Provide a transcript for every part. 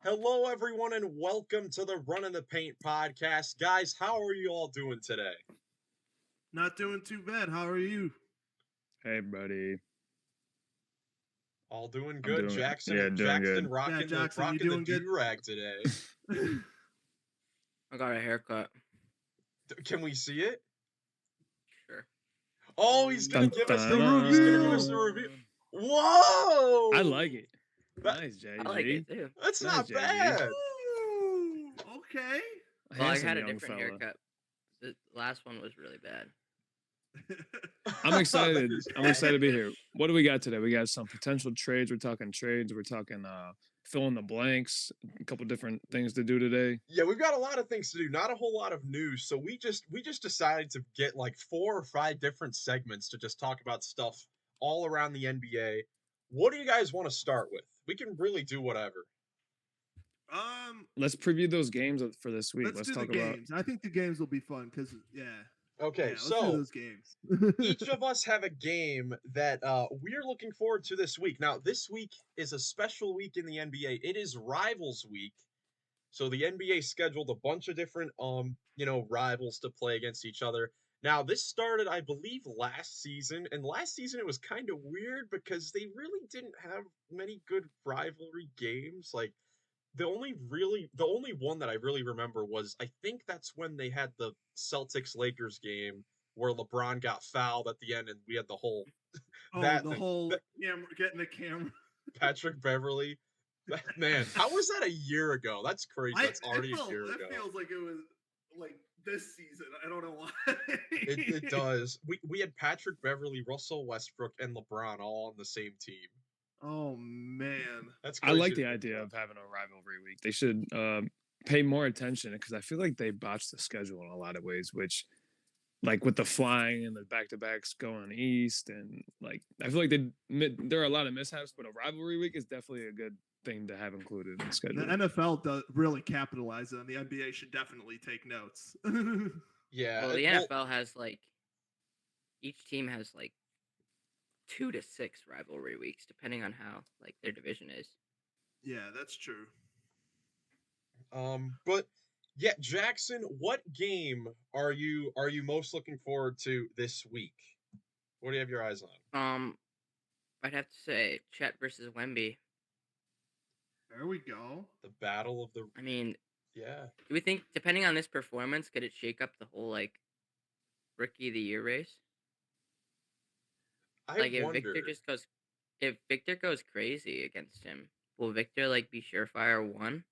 Hello, everyone, and welcome to the Runnin the Paint podcast. Guys, how are you all doing today? Not doing too bad. How are you? Hey, buddy. All doing I'm good. doing Jackson doing good. rocking Jackson, you rocking the doing good? do-rag today. I got a haircut. Can we see it? Sure. Oh, he's gonna give us the dun, he's gonna give us dun. the review. Whoa! I like it. That- Nice, JG. I like it too. That's Nice, not JG. bad. Ooh, okay. Well, I Handsome had a young different fella. haircut. The last one was really bad. I'm excited. That is I'm excited to be here. What do we got today? We got some potential trades. We're talking trades. We're talking fill in the blanks. A couple different things to do today. Yeah, we've got a lot of things to do. Not a whole lot of news, so we just decided to get like 4 or 5 different segments to just talk about stuff all around the NBA. What do you guys want to start with? We can really do whatever. Let's preview those games for this week. Let's do talk the about. games. I think the games will be fun because Okay, let's do so those games. each of us have a game that we're looking forward to this week. Now, this week is a special week in the NBA. It is Rivals Week. So the NBA scheduled a bunch of different rivals to play against each other. Now, this started, I believe, last season, and last season it was kind of weird because they really didn't have many good rivalry games. Like the only one that I really remember was I think that's when they had the Celtics Lakers game where LeBron got fouled at the end and we had the whole Getting the camera. Patrick Beverly. Man, how was that a year ago? That's crazy. That's already a year ago. That feels like it was like this season. I don't know why. It does. We had Patrick Beverly, Russell Westbrook, and LeBron all on the same team. Oh man, That's I crazy like to the think idea about. of having a rivalry week. They should pay more attention because I feel like they botched the schedule in a lot of ways, which like with the flying and the back-to-backs going east and like I feel like there are a lot of mishaps, but a rivalry week is definitely a good thing to have included in the schedule. the NFL does really capitalize on the NBA. Should definitely take notes. Yeah. Well, the NFL has like each team has like 2 to 6 rivalry weeks, depending on how like their division is. Yeah, that's true. But yeah, Jackson, what game are you most looking forward to this week? What do you have your eyes on? I'd have to say Chet versus Wemby. There we go. The battle of the I mean, yeah. do we think depending on this performance, could it shake up the whole like rookie of the year race? I Like wonder. if Victor goes crazy against him, will Victor like be surefire 1?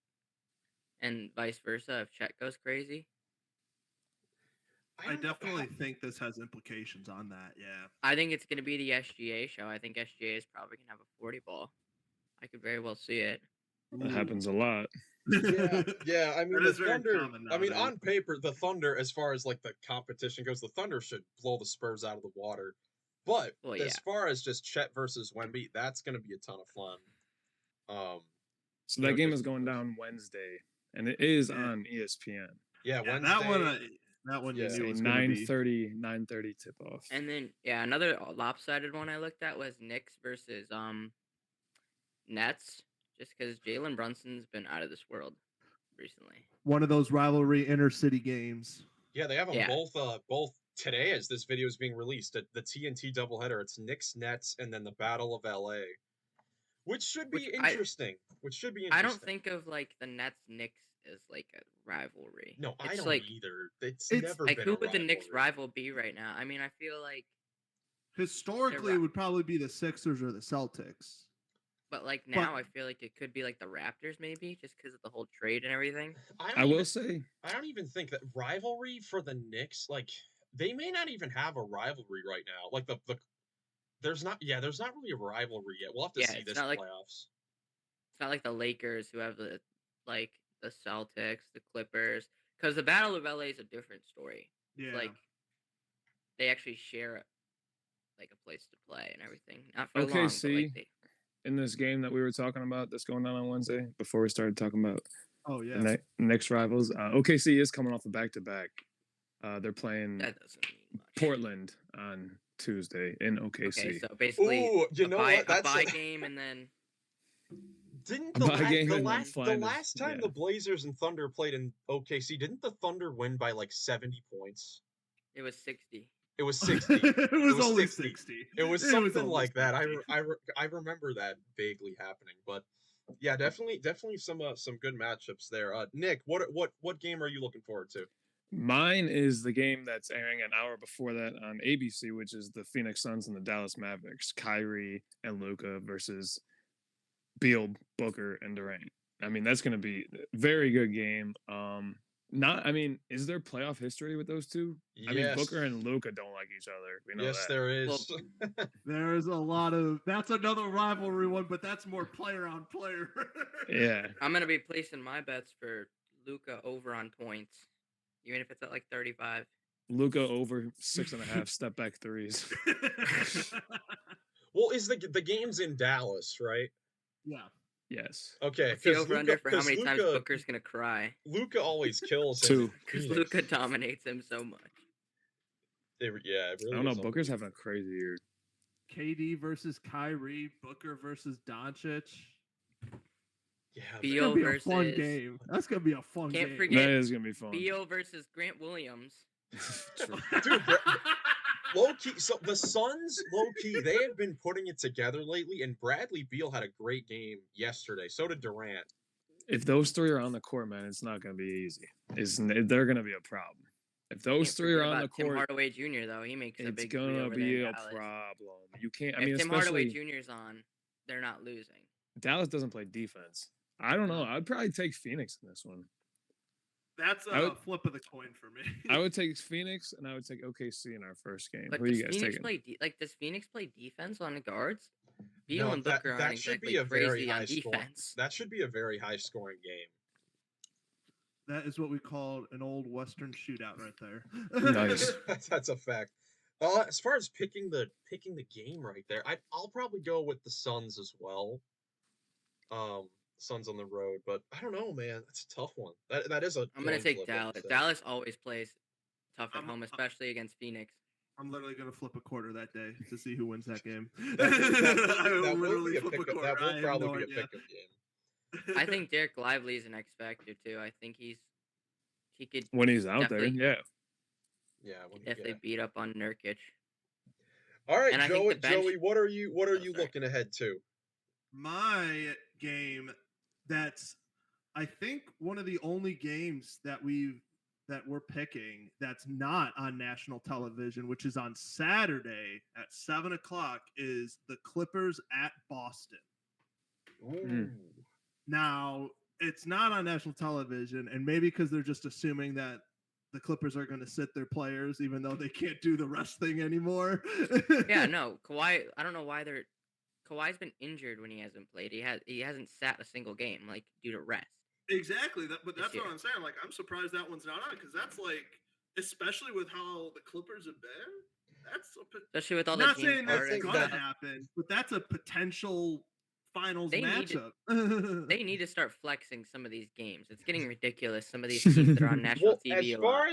And vice versa if Chet goes crazy? I don't know. definitely think this has implications on that. Yeah. I think it's gonna be the SGA show. I think SGA is probably gonna have a 40 ball. I could very well see it. That happens a lot. Yeah. I mean, That the is very Thunder. common I mean, nowadays. on paper, the Thunder, as far as like the competition goes, the Thunder should blow the Spurs out of the water. But Well, yeah. as far as just Chet versus Wemby, that's going to be a ton of fun. So that game is going down Wednesday, and it is Yeah. on ESPN. Yeah, Yeah, Wednesday. that one Yeah. you It's knew a was going to be. 9:30 tip off. And then another lopsided one I looked at was Knicks versus Nets, just because Jalen Brunson's been out of this world recently. One of those rivalry inner city games. Yeah, they have them Yeah. both today as this video is being released at the TNT doubleheader. It's Knicks Nets and then the Battle of LA, which should be interesting. I don't think of like the Nets Knicks as like a rivalry. No, I It's don't like, either. It's It's never like been who a would the Knicks rivalry. rival be right now? I mean, I feel like, Historically, They're it would probably be the Sixers or the Celtics. but like now I feel like it could be like the Raptors maybe, just because of the whole trade and everything. I will say I don't even think that rivalry for the Knicks, like they may not even have a rivalry right now. Like the there's not really a rivalry yet. We'll have to Yeah, see it's this not like- playoffs. It's not like the Lakers who have the Celtics, the Clippers, because the Battle of LA is a different story. Yeah. Like they actually share like a place to play and everything. Not for long, but OKC like they, in this game that we were talking about that's going down on Wednesday before we started talking about Oh yeah. the next rivals. OKC is coming off a back-to-back. They're playing that doesn't mean much. Portland on Tuesday in OKC. Okay, so basically Ooh, you a know bye, what? a That's bye game and then Didn't Buy a game the and then last find the us- last time yeah. the Blazers and Thunder played in OKC, didn't the Thunder win by like 70 points? It was 60. It was 60. it was was only 60. 60. It was It something only like that. 60. I remember that vaguely happening, but yeah, definitely some good matchups there. Nick, what game are you looking forward to? Mine is the game that's airing an hour before that on ABC, which is the Phoenix Suns and the Dallas Mavericks. Kyrie and Luka versus Beal, Booker, and Durant. I mean, that's going to be a very good game. Is there playoff history with those two? Yes. I mean, Booker and Luka don't like each other. We know Yes, that. there is. There's a lot of that's another rivalry one, but that's more player on player. Yeah. I'm gonna be placing my bets for Luca over on points, even if it's at like 35. Luka over 6.5 step back threes. Well, is the game's in Dallas, right? Yeah. Yes. Okay, What's the over under for how many times Booker's gonna cry? Luka always kills him. Two. Because Luca dominates him so much. It really I don't know. is Booker's having a crazy year. KD versus Kyrie, Booker versus Doncic. Yeah, It's Beal gonna be a versus fun game. That's gonna be a fun Can't game. forget- That is going to be fun. Beal versus Grant Williams. True. dude. Low key, so the Suns, low key, they have been putting it together lately, and Bradley Beal had a great game yesterday. So did Durant. If those three are on the court, man, it's not going to be easy. They're going to be a problem. If those Can't three forget are on the about Tim court, Hardaway Jr. though. He makes a it's big going three to over be there a in Dallas. problem. You can't. I If mean, Tim Hardaway especially Jr. is on, they're not losing. Dallas doesn't play defense. I don't know. I'd probably take Phoenix in this one. That's I a would- flip of the coin for me. I would take Phoenix, and I would take OKC in our first game. But Who are does you guys Phoenix taking? play does Phoenix play defense on the guards? Beal No, and Booker aren't that should exactly be a very crazy high on score. defense. That should be a very high scoring game. That is what we call an old Western shootout right there. Nice. That's a fact. As far as picking the game right there, I'll probably go with the Suns as well. Suns on the road, but I don't know, man. That's a tough one. That is a. I'm gonna coin take flip, I would Dallas. say. Dallas always plays tough at I'm- home, especially against Phoenix. I'm literally gonna flip a quarter that day to see who wins that game. That will be a pickup. That will I have probably no be a idea. pickup game. I think Derek Lively is an X factor too. I think he could When he's out there, Definitely. yeah. Yeah. definitely beat up on Nurkic. All right, And I think the bench- Joey. What are you sorry. looking ahead to? My game that's I think one of the only games that we're picking that's not on national television, which is on Saturday at 7:00, is the Clippers at Boston. Ooh. Now, it's not on national television, and maybe because they're just assuming that the Clippers are going to sit their players, even though they can't do the rest thing anymore. Yeah, no, Kawhi. I don't know why Kawhi's been injured when he hasn't played. He hasn't sat a single game like due to rest. Exactly, but This that's what year. I'm saying. Like, I'm surprised that one's not on because that's like, especially with how the Clippers have been. That's Especially with all not the saying James that's Harden gonna stuff. happen, but that's a potential finals They need to- matchup. They need to start flexing some of these games. It's getting ridiculous. Some of these teams that are on national Well, TV. as far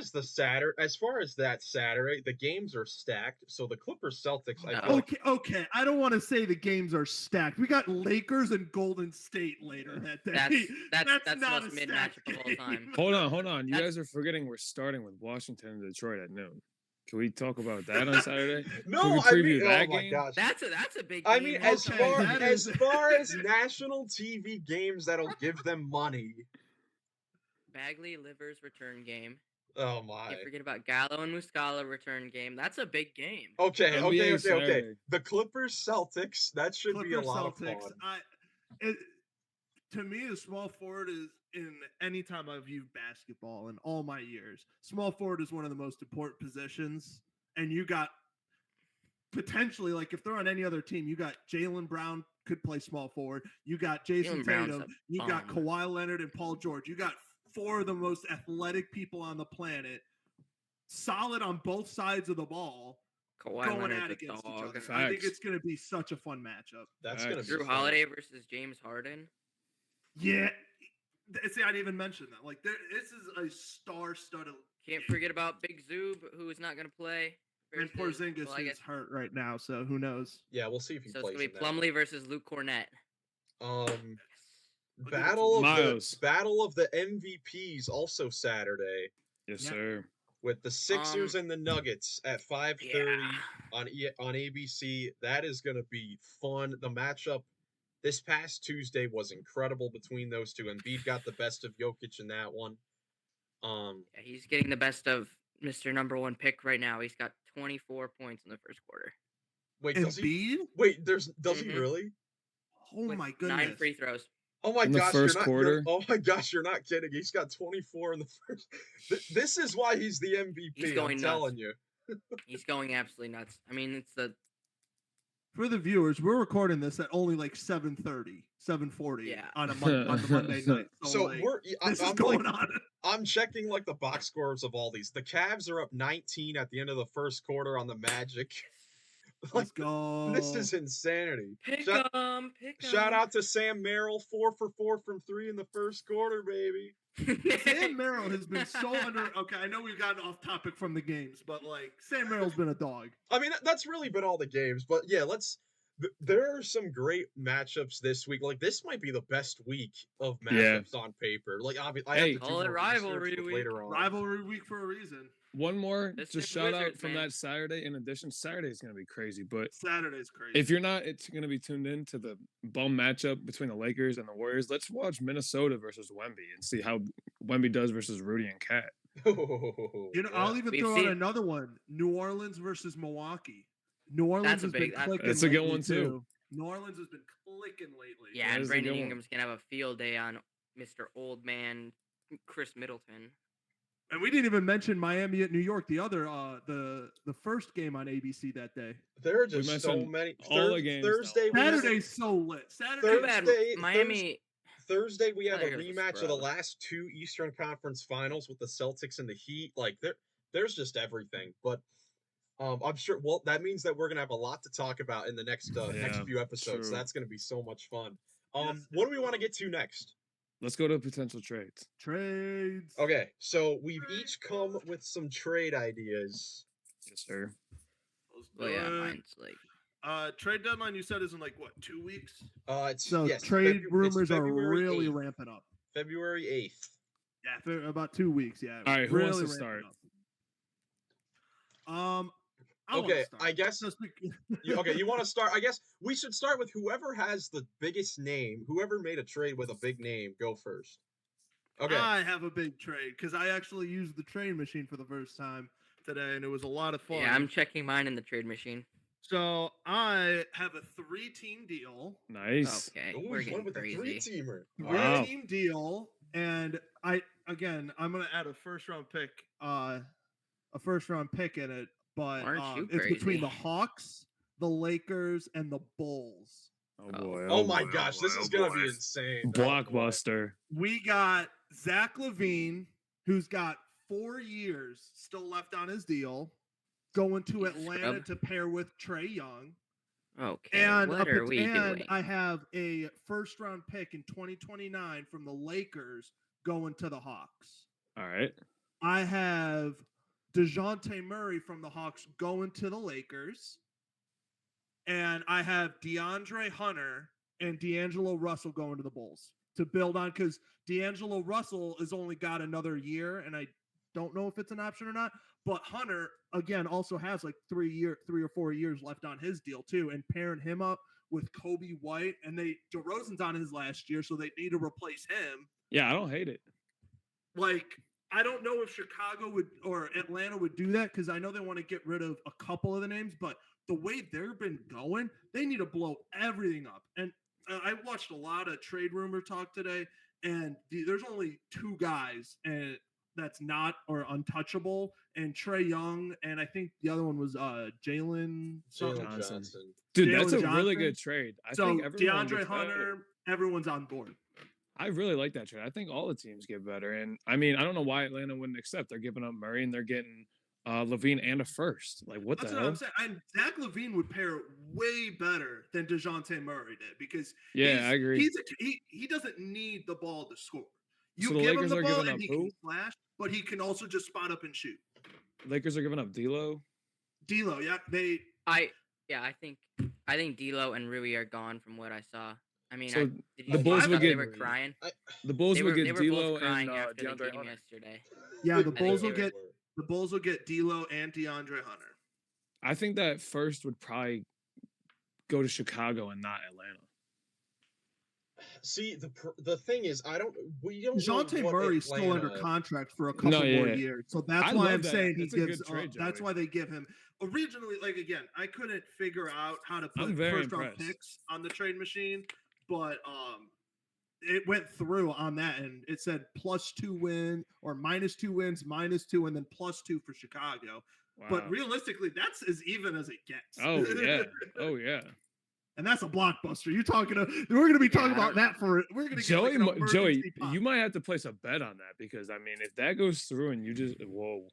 as that Saturday, the games are stacked. So the Clippers Celtics, I feel like Okay. I don't want to say the games are stacked. We got Lakers and Golden State later that day. That's the not most a mid stacked matchup of all game. time. Hold on. You That's- guys are forgetting we're starting with Washington and Detroit at noon. Can we talk about that on Saturday? no. we I preview mean, that oh my game? gosh. That's a big. I game mean, also. as far as national TV games that'll give them money. Bagley Livers return game. Oh my. Can't forget about Gallo and Muscala return game. That's a big game. Okay. NBA Okay. Saturday. The Clippers Celtics. That should be a Clippers, lot Celtics. of fun. To me, the small forward is in any time I've viewed basketball in all my years. Small forward is one of the most important positions, and you got potentially like if they're on any other team, you got Jaylen Brown could play small forward. You got Jason Jaylen Brown's Tatum. a You got bum. Kawhi Leonard and Paul George. You got four of the most athletic people on the planet, solid on both sides of the ball. Kawhi Going Leonard's at a against each dog. other. I think Facts. it's going to be such a fun matchup. That's Facts. gonna be Drew fun. Holiday versus James Harden. Yeah, see, I didn't even mention that. Like, this is a star-studded. Can't forget about Big Zoob, who is not going to play. And versus- Porzingis well, I is guess- hurt right now, so who knows? Yeah, we'll see if he So it's plays. going to be in that. Plumlee versus Luke Cornett. I'll give it to Miles. Battle of the MVPs also Saturday Yes, Yeah. sir. with the Sixers and the Nuggets at 5:30 Yeah. on ABC. That is going to be fun. The matchup this past Tuesday was incredible between those two. Embiid got the best of Jokic in that one. Yeah, he's getting the best of Mr. Number One pick right now. He's got 24 points in the first quarter. Wait, does he? Embiid? Wait, does he Mhm. really? Oh With my 9 goodness. free throws. Oh my In the gosh, first you're quarter? oh my gosh, you're not kidding. He's got 24 in the first. This is why he's the MVP. He's going I'm nuts. telling you. He's going absolutely nuts. I mean, it's the For the viewers, we're recording this at only like 7:30, 7:40 Yeah. on the Monday night. So like, I'm this is like, going on. I'm checking like the box scores of all these. The Cavs are up 19 at the end of the first quarter on the Magic. Let's go. This is insanity. pick Shout, 'em. shout out to Sam Merrill, 4 for 4 from 3 in the first quarter, baby. Sam Merrill has been so under. Okay, I know we've gotten off topic from the games, but like Sam Merrill's been a dog. I mean, that's really been all the games, but yeah, there are some great matchups this week. Like this might be the best week of matchups on paper. Like obviously, I have Hey. to do Call it more rivalry research with week. later on. Rivalry week for a reason. One more, This just is shout out Wizards, from man. that Saturday. In addition, Saturday is going to be crazy. But Saturday's crazy. if you're not, it's going to be tuned in to the bum matchup between the Lakers and the Warriors. Let's watch Minnesota versus Wemby and see how Wemby does versus Rudy and Cat. I'll even We've throw out seen- another one: New Orleans versus Milwaukee. New Orleans a has big- been clicking. That's a good lately, one, too. New Orleans has been clicking lately. Yeah, That and is a Brandon good one. Ingram's gonna have a field day on Mr. Old Man Chris Middleton. And we didn't even mention Miami at New York, the other the first game on ABC that day. There are just so mentioned many. all the games, Thursday, though. we have a- Saturday's so lit. Saturday. Too bad Thursday- Miami. Thursday, we have a Tigers was rematch of the scrub. last two Eastern Conference Finals with the Celtics and the Heat. Like there's just everything. But I'm sure. Well, that means that we're gonna have a lot to talk about in the next next Yeah, few episodes. So true. that's gonna be so much fun. Yes, What do we want to get to next? Let's go to potential trades. Trades. Okay, so we've each come with some trade ideas. Yes, sir. Let's do Well, yeah, it. mine's like Trade deadline you said is in like what, 2 weeks? It's So yes, trade it's rumors are February really 8th. ramping up. February 8th. Yeah, for about 2 weeks. Yeah. All right, who wants to ramping start? up. I wanna Okay, start. I guess. Just bec- You want to start? I guess we should start with whoever has the biggest name. Whoever made a trade with a big name, go first. Okay. I have a big trade because I actually used the trade machine for the first time today, and it was a lot of fun. yeah, I'm checking mine in the trade machine. So I have a 3-team deal. Nice. Okay, Ooh, we're he went getting with a crazy. three-teamer. Wow. 3-team deal, and I'm gonna add a first round pick in it, but Aren't you it's between crazy? the Hawks, the Lakers, and the Bulls. Oh boy. Oh my boy, gosh, boy, this oh is gonna boy. be insane. Oh, boy. Blockbuster. We got Zach LaVine, who's got 4 years still left on his deal, going to He's a Atlanta scrub. to pair with Trey Young. Okay, And what are we doing? I have a first round pick in 2029 from the Lakers going to the Hawks. All right. I have DeJounte Murray from the Hawks going to the Lakers. And I have DeAndre Hunter and D'Angelo Russell going to the Bulls to build on, because D'Angelo Russell has only got another year, and I don't know if it's an option or not. But Hunter, again, also has like 3 or 4 years left on his deal too, and pairing him up with Kobe White, and DeRozan's on his last year, so they need to replace him. Yeah, I don't hate it. Like, I don't know if Chicago would or Atlanta would do that, because I know they want to get rid of a couple of the names, but the way they've been going, they need to blow everything up. And I watched a lot of trade rumor talk today, and there's only 2 guys and that's not or untouchable, and Trey Young, and I think the other one was Jalen Johnson. Dude, Jalen that's a really Johnson. good trade. I So think everyone DeAndre gets better. Hunter, everyone's on board. I really like that trade. I think all the teams get better. And I mean, I don't know why Atlanta wouldn't accept. They're giving up Murray and they're getting Levine and a first. Like, what That's the what hell? I'm saying. And Zach LaVine would pair way better than DeJounte Murray did, because Yeah, I agree. He doesn't need the ball to score. You So the give Lakers him are the ball giving and up he who? can flash, but he can also just spot up and shoot. Lakers are giving up D'Lo. D'Lo, yeah, I think D'Lo and Rui are gone from what I saw, I mean, So did you the see Bulls how would they get were crying? the Bulls They would were get they were both D'Lo and crying after the DeAndre game Hunter. yesterday. Yeah, the I think Bulls they will were. get the Bulls will get D'Lo and DeAndre Hunter. I think that first would probably go to Chicago and not Atlanta. See, the thing is, we don't know DeJounte what Murray's still under Atlanta. contract for a couple more yeah. years, so that's I why love I'm that. saying he That's a gives. good trade, That's Joey. why they give him originally. Like again, I couldn't figure out how to I'm put very first round impressed. picks on the trade machine, but it went through on that, and it said +2 win or -2 wins, -2, and then +2 for Chicago. Wow. But realistically, that's as even as it gets. Oh yeah. Oh yeah. And that's a blockbuster. You're talking to. We're going to be talking I about don't- that for. We're going to get Joey, like an Joey, emergency pop. you might have to place a bet on that because I mean, if that goes through and you just whoa,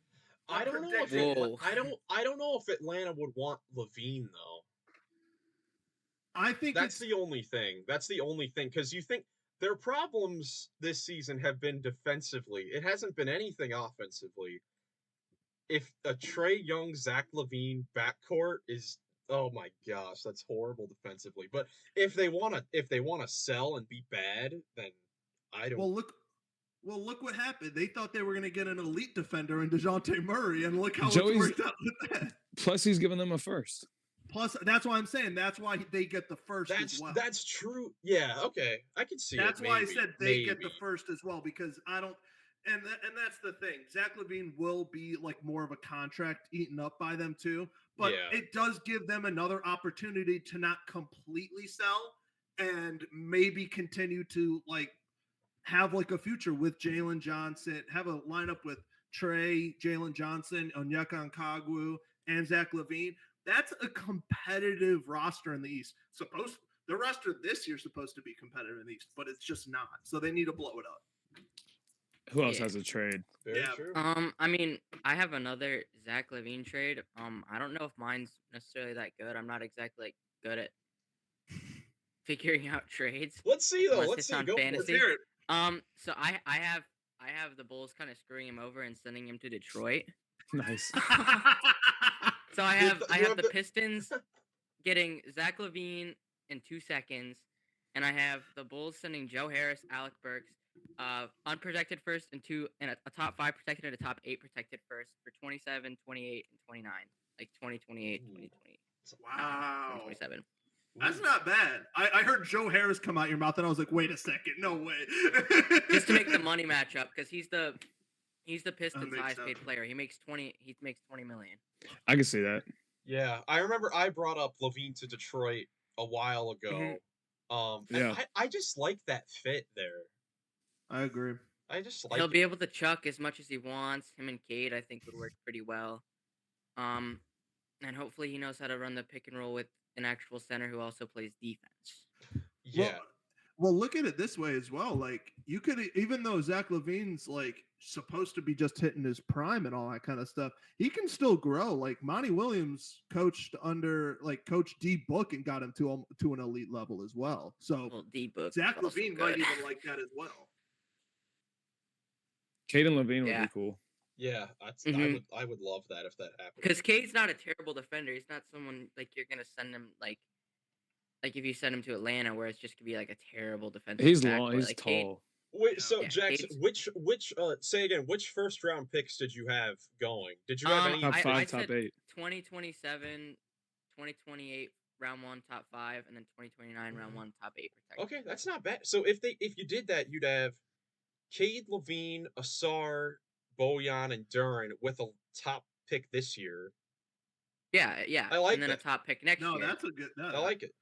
I don't know if Whoa. I don't know if Atlanta would want Levine though. I think That's the only thing. That's the only thing because you think their problems this season have been defensively. It hasn't been anything offensively. If a Trae Young, Zach LaVine backcourt is, oh my gosh, that's horrible defensively. But if they wanna sell and be bad, then I don't. Well, look what happened. They thought they were going to get an elite defender in DeJounte Murray, and look how Joey's- it worked out with that. plus he's giving them a first. Plus, that's why I'm saying that's why they get the first as well. That's true. Yeah, okay, I can see. That's it, why I maybe, said they get the maybe. first as well because I don't. And that's the thing. Zach LaVine will be like more of a contract eaten up by them too, but Yeah. it does give them another opportunity to not completely sell and maybe continue to like have like a future with Jalen Johnson, have a lineup with Trey, Jalen Johnson, Onyeka Okongwu, and Zach LaVine. That's a competitive roster in the East. The roster this year is supposed to be competitive in the East, but it's just not. So they need to blow it up. Who else Yeah. has a trade? Very Yeah. true. I mean, I have another Zach LaVine trade. I don't know if mine's necessarily that good. I'm not exactly like, good at figuring out trades. Let's see though. Unless Let's it's see. on Go for Let's fantasy. it. hear it. So I have the Bulls kind of screwing him over and sending him to Detroit. Nice. So I You have have the the- Pistons getting Zach LaVine in 2 seconds, and I have the Bulls sending Joe Harris, Alec Burks, unprotected first and a top 5 protected and a top 8 protected first for 27, 28, and 29. Like 2028, 2020, Wow. 2027. That's not bad. I heard Joe Harris come out your mouth, and I was like, wait a second. No way. Just to make the money match up, because he's the Pistons' makes highest paid sense. player. He makes 20 million. I can see that. Yeah, I remember I brought up Levine to Detroit a while ago. And Yeah. I just like that fit there. I agree. I just like He'll it. be able to chuck as much as he wants. Him and Cade, I think, would work pretty well. And hopefully he knows how to run the pick and roll with an actual center who also plays defense. Yeah. Well, look at it this way as well. Like you could, even though Zach LaVine's like supposed to be just hitting his prime and all that kind of stuff, he can still grow. Like Monty Williams coached under Coach D Book and got him to an elite level as well. So Well, D-Book. Zach LaVine might even like that as well. Caden Levine would Yeah. be cool. Yeah, I would love that if that happened. Because Cade's not a terrible defender. He's not someone like you're gonna send him like if you send him to Atlanta, where it's just gonna be like a terrible defensive. He's backcourt. long. He's Like, Cade- tall. Wait, so Yeah, Jackson, Cade's- which say again, which first round picks did you have going? Did you have any? Top I 5, top said 8. 2027, 2028, round 1, top 5, and then 2029, round 1, top 8 protected. Okay, that's not bad. So if you did that, you'd have Cade, Levine, Asar, Bojan, and Duran with a top pick this year. Yeah. I like and then that. a top pick next No, year. that's a good. No, I like it.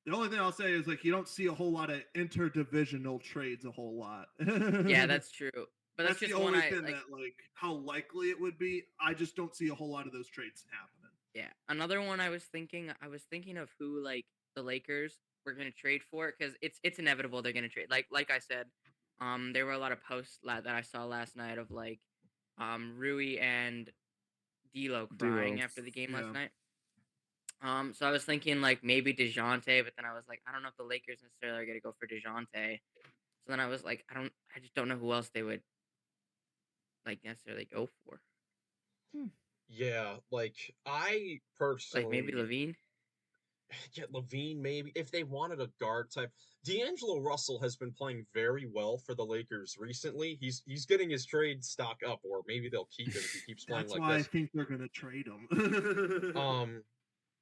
The only thing I'll say is like you don't see a whole lot of interdivisional trades a whole lot. Yeah, that's true. But That's that's the just one only I thing like. that like how likely it would be. I just don't see a whole lot of those trades happening. Yeah, another one I was thinking of who like the Lakers were gonna trade for because it's inevitable they're gonna trade. Like I said, there were a lot of posts that I saw last night of like, Rui and D'Lo crying D'Lo. after the game Yeah. last night. So I was thinking like maybe DeJounte, but then I was like, I don't know if the Lakers necessarily are gonna go for DeJounte. So then I was like, I just don't know who else they would like necessarily go for. Yeah, like I personally Like maybe Levine. get Levine maybe if they wanted a guard type. D'Angelo Russell has been playing very well for the Lakers recently. He's getting his trade stock up, or maybe they'll keep him if he keeps playing That's like why I this. think they're gonna trade him. Um,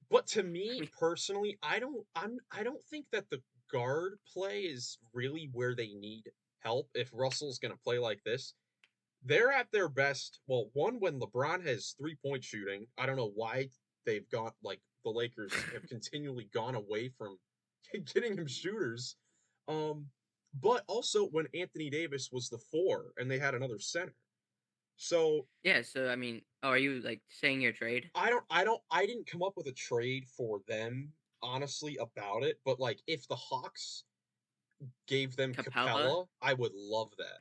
but to I me mean, personally, I don't think that the guard play is really where they need help if Russell's going to play like this. They're at their best. Well, one when LeBron has 3-point shooting. I don't know why they've got like the Lakers have continually gone away from getting him shooters. Um, but also when Anthony Davis was the 4 and they had another center. So yeah. So I mean, oh, are you like saying your trade? I didn't come up with a trade for them honestly about it, but like if the Hawks gave them Capella, Capella, I would love that.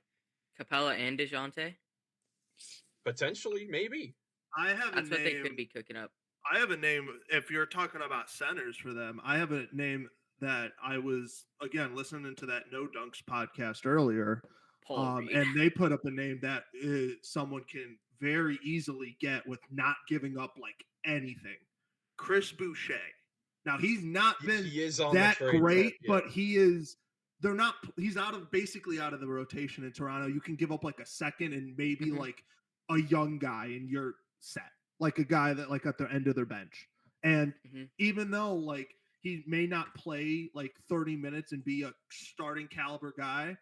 Capella, and Dejounte. Potentially, maybe. I have That's a what they name. could be cooking up. I have a name. If you're talking about centers for them, I have a name that I was again listening to that No Dunks podcast earlier, Paul Reed. and they put up a name that someone can very easily get with not giving up like anything. Chris Boucher. Now he's not been He is on that the trade great, yeah. but he is. They're not. He's basically out of the rotation in Toronto. You can give up like a second and maybe Mhm. like a young guy, and you're set. Like a guy that like at the end of their bench. And Mhm. even though like he may not play like 30 minutes and be a starting caliber guy,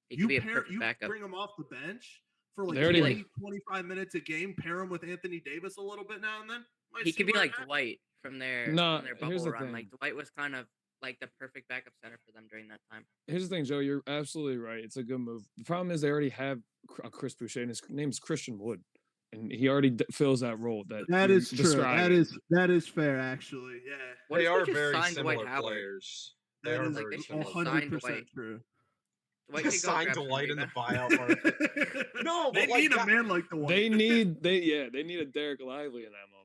He could be a you perfect backup. bring him off the bench for like They already 20, 25 minutes a game, pair him with Anthony Davis a little bit now and then. He could be like Dwight from their No, here's bubble the run. thing. Like Dwight was kind of like the perfect backup center for them during that time. Here's the thing, Joe. You're absolutely right. It's a good move. The problem is they already have a Chris Boucher, and his name's Christian Wood, and he already fills that role. That That you're is true. describing. That is fair actually. Yeah. What They if are just very signed Dwight similar Howard? players. They That are is like, very they should similar. just sign 100% Dwight. true. Dwight could go Sign grab some Dwight in the rebound. buyout market. No, they but like need a man like Dwight. They need a Derek Lively in that moment.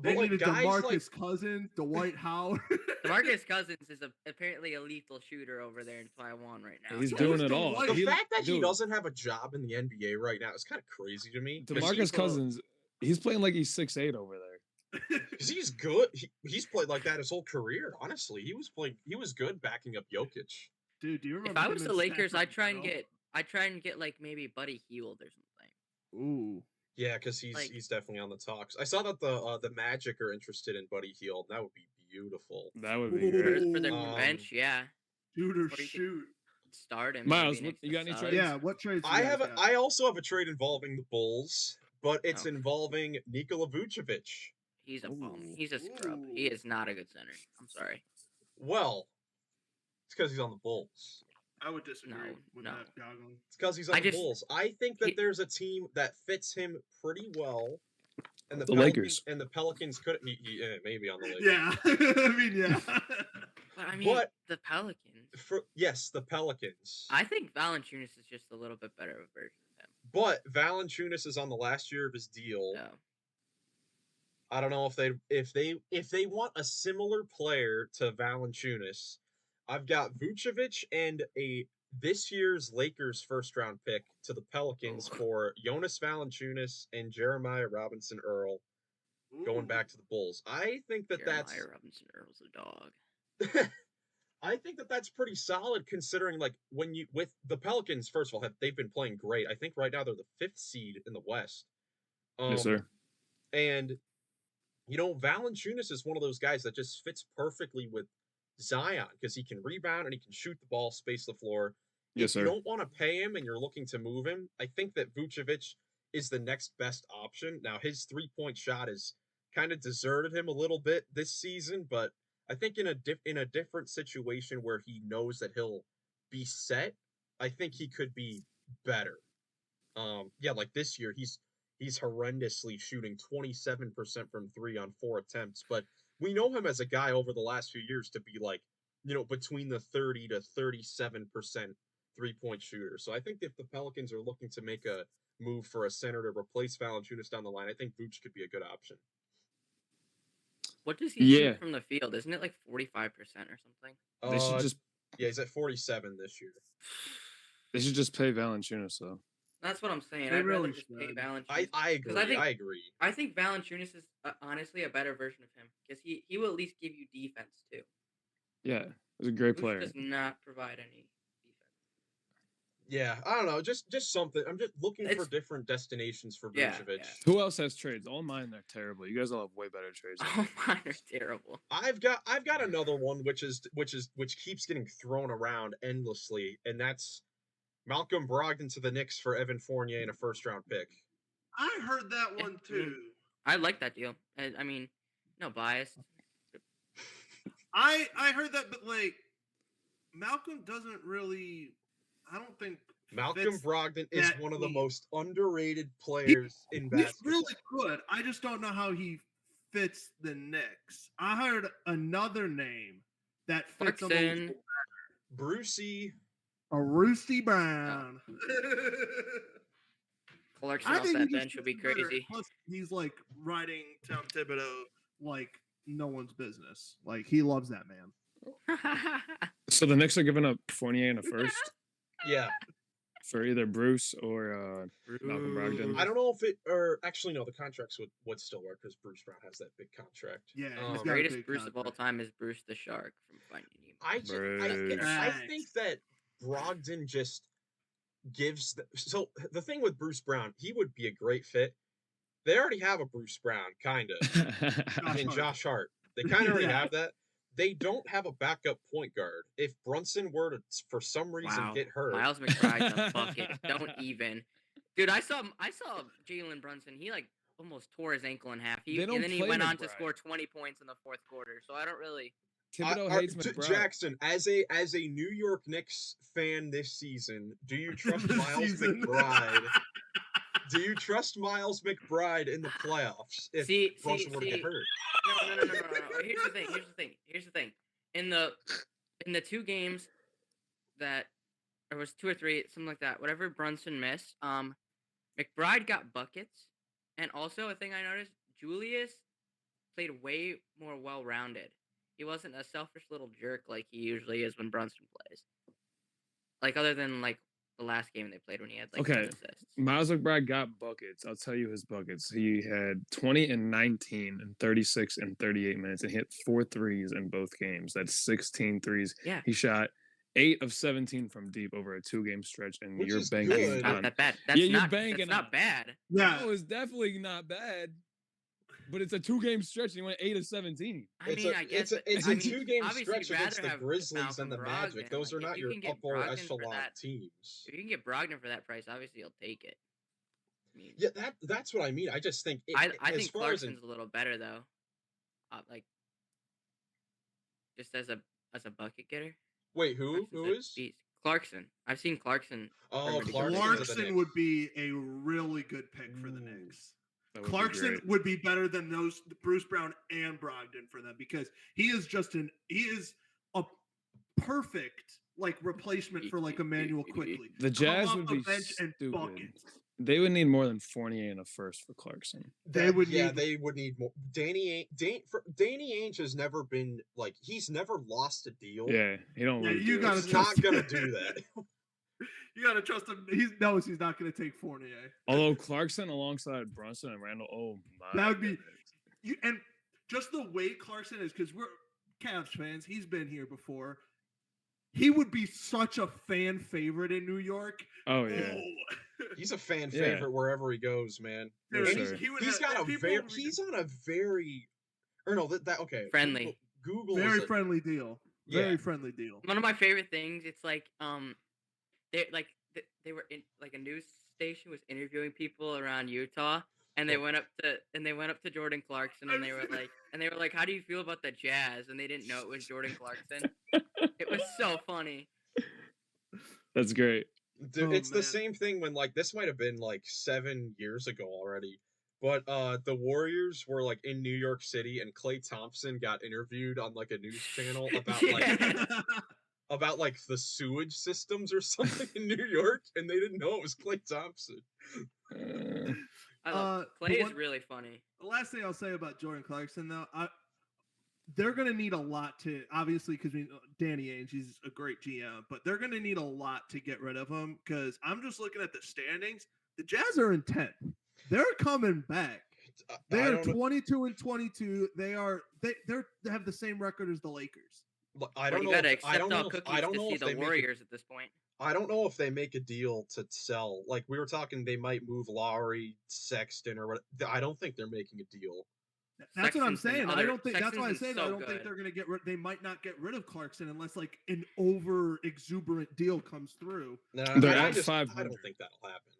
They but need like a guys DeMarcus like Cousins, Dwight Howard. DeMarcus Cousins is apparently a lethal shooter over there in Taiwan right now. He's So doing is it all. Dwight. the He- fact that he dude, doesn't have a job in the NBA right now is kind of crazy to me. DeMarcus people- Cousins, he's playing like he's 6'8" over there. Because he's good. He's played like that his whole career. Honestly, he was good backing up Jokic. Dude, do you remember? If I him was and the Lakers, Steph I'd try and on the get like maybe Buddy Hield or something. Ooh. Yeah, because Like- he's definitely on the talks. I saw that the Magic are interested in Buddy Hield. That would be beautiful. That would be Ooh. great. For their Um, bench, yeah. Shoot or you could- shoot. Start him. Miles, maybe next you to got any Suggs. trades? Yeah, what trades? do I you guys have got? I also have a trade involving the Bulls, but it's Oh. involving Nikola Vucevic. He's a bum. Ooh. He's a scrub. He is not a good center. I'm sorry. Well, it's because he's on the Bulls. I would disagree No, with no. that, Goggin. It's because he's on I the just- Bulls. I think that he- there's a team that fits him pretty well, and The Pelicans, Lakers. and the Pelicans could maybe on the Lakers. Yeah, I mean, yeah. But I mean, But- the Pelicans. Yes, the Pelicans. I think Valanciunas is just a little bit better of a version of him. But Valanciunas is on the last year of his deal. So I don't know if they want a similar player to Valanciunas. I've got Vucevic and this year's Lakers first round pick to the Pelicans Oh. for Jonas Valanciunas and Jeremiah Robinson Earl going back to the Bulls. I think that Jeremiah Robinson Earl's a dog. I think that that's pretty solid considering like when you with the Pelicans first of all they've been playing great. I think right now they're the 5th seed in the West. Yes, sir. And you know, Valanciunas is one of those guys that just fits perfectly with Zion because he can rebound and he can shoot the ball, space the floor. Yes, If you sir. don't want to pay him and you're looking to move him, I think that Vucevic is the next best option. Now, his 3-point shot has kind of deserted him a little bit this season, but I think in a different situation where he knows that he'll be set, I think he could be better. Yeah, like this year he's horrendously shooting 27% from 3 on 4 attempts, but we know him as a guy over the last few years to be like, you know, between the 30 to 37% 3-point shooter. So I think if the Pelicans are looking to make a move for a center to replace Valanciunas down the line, I think Vooch could be a good option. What does he Yeah. shoot from the field? Isn't it like 45% or something? They should just Yeah, he's at 47 this year. pay Valanciunas though. That's what I'm saying. They I'd rather really just pay should. Valanciunas. I agree. I think I agree. I think Valanciunas is honestly a better version of him because he will at least give you defense too. Yeah, he's a great Bush player. does not provide any defense. Yeah, I don't know. Just something. I'm just looking for It's different destinations for yeah, Vucevic. yeah. Who else has trades? All mine are terrible. You guys all have way better trades. than Oh, me. mine are terrible. I've got another one which keeps getting thrown around endlessly, and that's Malcolm Brogdon to the Knicks for Evan Fournier and a first round pick. I heard that Yeah, one I mean, too. I like that deal. I mean, no bias. I heard that, but like Malcolm doesn't really. I don't think Malcolm fits Brogdon is that one of the team. most underrated He- players in He's basketball. really good. I just don't know how he fits the Knicks. I heard another name that fits him Clarkson. Brucey. a Roosty Brown. Clarkson I off think that he just bench would be fits better. crazy. Plus, he's like riding Tom Thibodeau like no one's business. Like he loves that man. So the Knicks are giving up Fournier in a first Yeah, for either Bruce or Malcolm Brogdon. I don't know if it or actually no, the contracts would still work because Bruce Brown has that big contract. Yeah, Um, he's got a Greatest big Bruce of all contract. time is Bruce the Shark from Finding Nemo. I Bruce. think that Brogdon just gives so the thing with Bruce Brown, he would be a great fit. They already have a Bruce Brown, kind of, in Josh Hart. They kind of already Yeah. have that. They don't have a backup point guard. If Brunson were to, for some reason, Wow. get hurt, Miles McBride's a bucket. Don't even, dude. I saw Jalen Brunson. He like almost tore his ankle in half. They don't And then he play went on to McBride. score 20 points in the fourth quarter. So I don't really. Thibodeau hates McBride. Jackson, as a New York Knicks fan this season, do you trust This Miles season. McBride? Do you trust Miles McBride in the playoffs if Brunson were to get hurt? No. Here's the thing. In the two games that there was 2 or 3, something like that. Whatever Brunson missed, McBride got buckets, and also a thing I noticed, Julius played way more well-rounded. He wasn't a selfish little jerk like he usually is when Brunson plays. Like other than like the last game they played when he had like 10 Okay. assists. Miles McBride got buckets. I'll tell you his buckets. He had 20 and 19 and 36 and 38 minutes and hit 4 threes in both games. That's 16 threes. Yeah. He shot 8 of 17 from deep over a 2-game stretch, and Which you're is banking good. Not on. that bad. That's you're not. banking That's not on- bad. Yeah. No, it's definitely not bad. But it's a 2-game stretch, and he went 8 of 17. I mean, I guess it's I a mean, 2-game obviously stretch you'd against rather the have Grizzlies and the Malcolm Magic. Brogdon. Those are Like, not if your you can get upper Brogdon for echelon that- teams. If you can get Brogdon for that price, obviously you'll take it. I mean, Yeah, that's what I mean. I just think I as think far as Clarkson's a little better though. Like just as a bucket getter. wait, who Clarkson's a is? beast. Clarkson. I've seen Clarkson. Oh, Clarkson. Clarkson. Clarkson would be a really good pick for the Ooh. Knicks. That would be Clarkson great. would be better than those Bruce Brown and Brogdon for them because he is a perfect like replacement for like Emmanuel Quickly. The Come Jazz off would the be bench and stupid. buckets. They would need more than Fournier in a first for Clarkson. They would need- they would need more. Danny Ainge has never been like he's never lost a deal. Yeah, he don't. Yeah, really you do gotta it. He's not trust- gonna do that. You gotta trust him. He knows he's not gonna take Fournier. Although Clarkson alongside Brunson and Randall, oh my. That would be- goodness. And just the way Clarkson is, because we're Cavs fans, he's been here before. He would be such a fan favorite in New York. Oh yeah. He's a fan Yeah. favorite wherever he goes, man. For Dude, And sure. he would he's have- got a people very would- he's on a very or no that okay Friendly. Google very is a- friendly deal. Yeah. Very friendly deal. One of my favorite things, it's like they were in like a news station was interviewing people around Utah, and they went up to Jordan Clarkson, and they were like, how do you feel about the Jazz? And they didn't know it was Jordan Clarkson. It was so funny. That's great. Dude, Oh, it's the man. same thing when like this might have been like 7 years ago already. But the Warriors were like in New York City and Klay Thompson got interviewed on like a news channel about like the sewage systems or something in New York and they didn't know it was Klay Thompson. Uh, I love, but Clay is what- really funny. The last thing I'll say about Jordan Clarkson, though, they're going to need a lot to obviously because Danny Ainge, he's a great GM, but they're going to need a lot to get rid of him because I'm just looking at the standings. The Jazz are in 10th. They're coming back. They are 22-22. They have the same record as the Lakers. I Well, don't you know. gotta I accept don't all know. cookies to see the Warriors at this point. I don't know if they make a deal to sell. Like we were talking, they might move Lowry, Sexton, or what. I don't think they're making a deal. That's what I'm Sexton's saying. I don't think that's why I Sexton's say I don't think they're going to get rid. They might not get rid of Clarkson unless like an over exuberant deal comes through. No, They're I at don't 500. think that'll happen.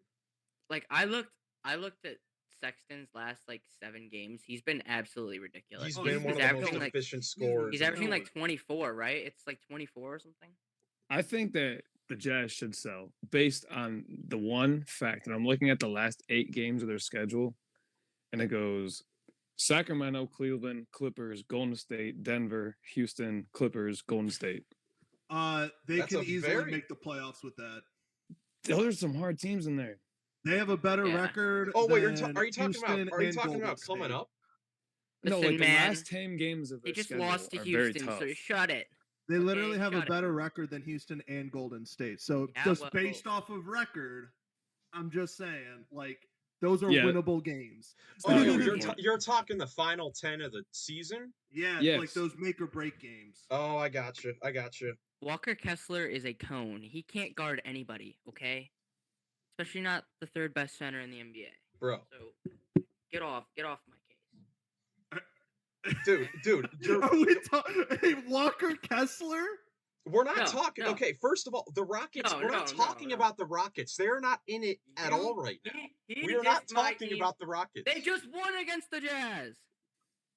Like I looked at Sexton's last like 7 games. He's been absolutely ridiculous. He's been one of the most efficient scorers. He's averaging like 24, right? It's like 24 or something. I think that the Jazz should sell based on the one fact that I'm looking at the last 8 games of their schedule, and it goes Sacramento, Cleveland, Clippers, Golden State, Denver, Houston, Clippers, Golden State. They can easily make the playoffs with that. Those are some hard teams in there. They have a better record. Oh wait, are you Houston talking about coming up? No, Listen, like man, the last 10 games of their they just schedule lost to are very Houston, tough. so shut it. They literally have a shut it. better record than Houston and Golden State. So Yeah, just well- based off of record, I'm just saying, like, those are Yeah. winnable games. Oh, Yeah. you're talking the final 10 of the season? Yeah, Yes. like those make or break games. Oh, I got you. Walker Kessler is a cone. He can't guard anybody, okay? Especially not the 3rd best center in the NBA. Bro. So get off my case. Dude, Are we hey, Walker Kessler? we're not No, talking. no. Okay, first of all, the Rockets. We're not talking about the Rockets. They're not in it at all right now. We are not talking about the Rockets. They just won against the Jazz.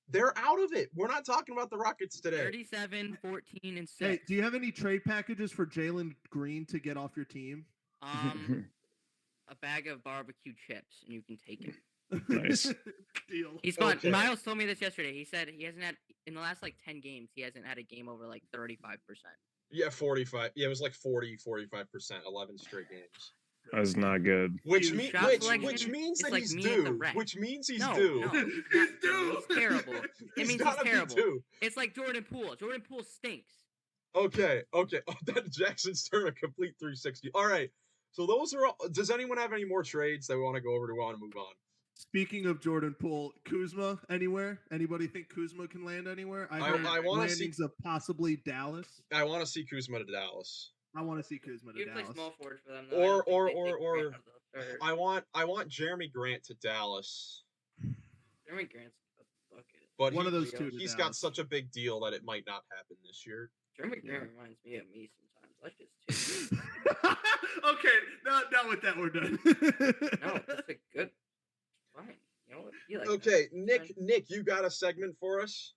They're out of it. We're not talking about the Rockets today. 37, 14, and 6. Hey, do you have any trade packages for Jalen Green to get off your team? A bag of barbecue chips, and you can take him. Nice. Deal. He's fun. Okay. Miles told me this yesterday. He said he hasn't had in the last like 10 games. He hasn't had a game over like 35%. Yeah, 45. Yeah, it was like 45%, 11 straight games. That's not good. Which Dude, means shot means is that like he's me at the due. rec. Which means he's No, due. no, he's not due. He's terrible. It means he's gotta be terrible. due. It's like Jordan Poole. Jordan Poole stinks. Okay. Oh, that Jackson's turn a complete 360. All right. So those are all. Does anyone have any more trades that we want to go over? Do we want to move on? Speaking of Jordan Poole, Kuzma anywhere? Anybody think Kuzma can land anywhere? I wanna see- landings of possibly Dallas. I want to see Kuzma to Dallas. I want to see Kuzma to You play Dallas. small forward for them. Though. Or I want Jeremy Grant to Dallas. Jeremy Grant's a bucket. But One of those two to He's got Dallas. such a big deal that it might not happen this year. Jeremy Grant reminds me of me sometimes. Like this too. Okay, now with that we're done. No, that's a good. Fine. You know what? You like Okay, that. Nick, you got a segment for us?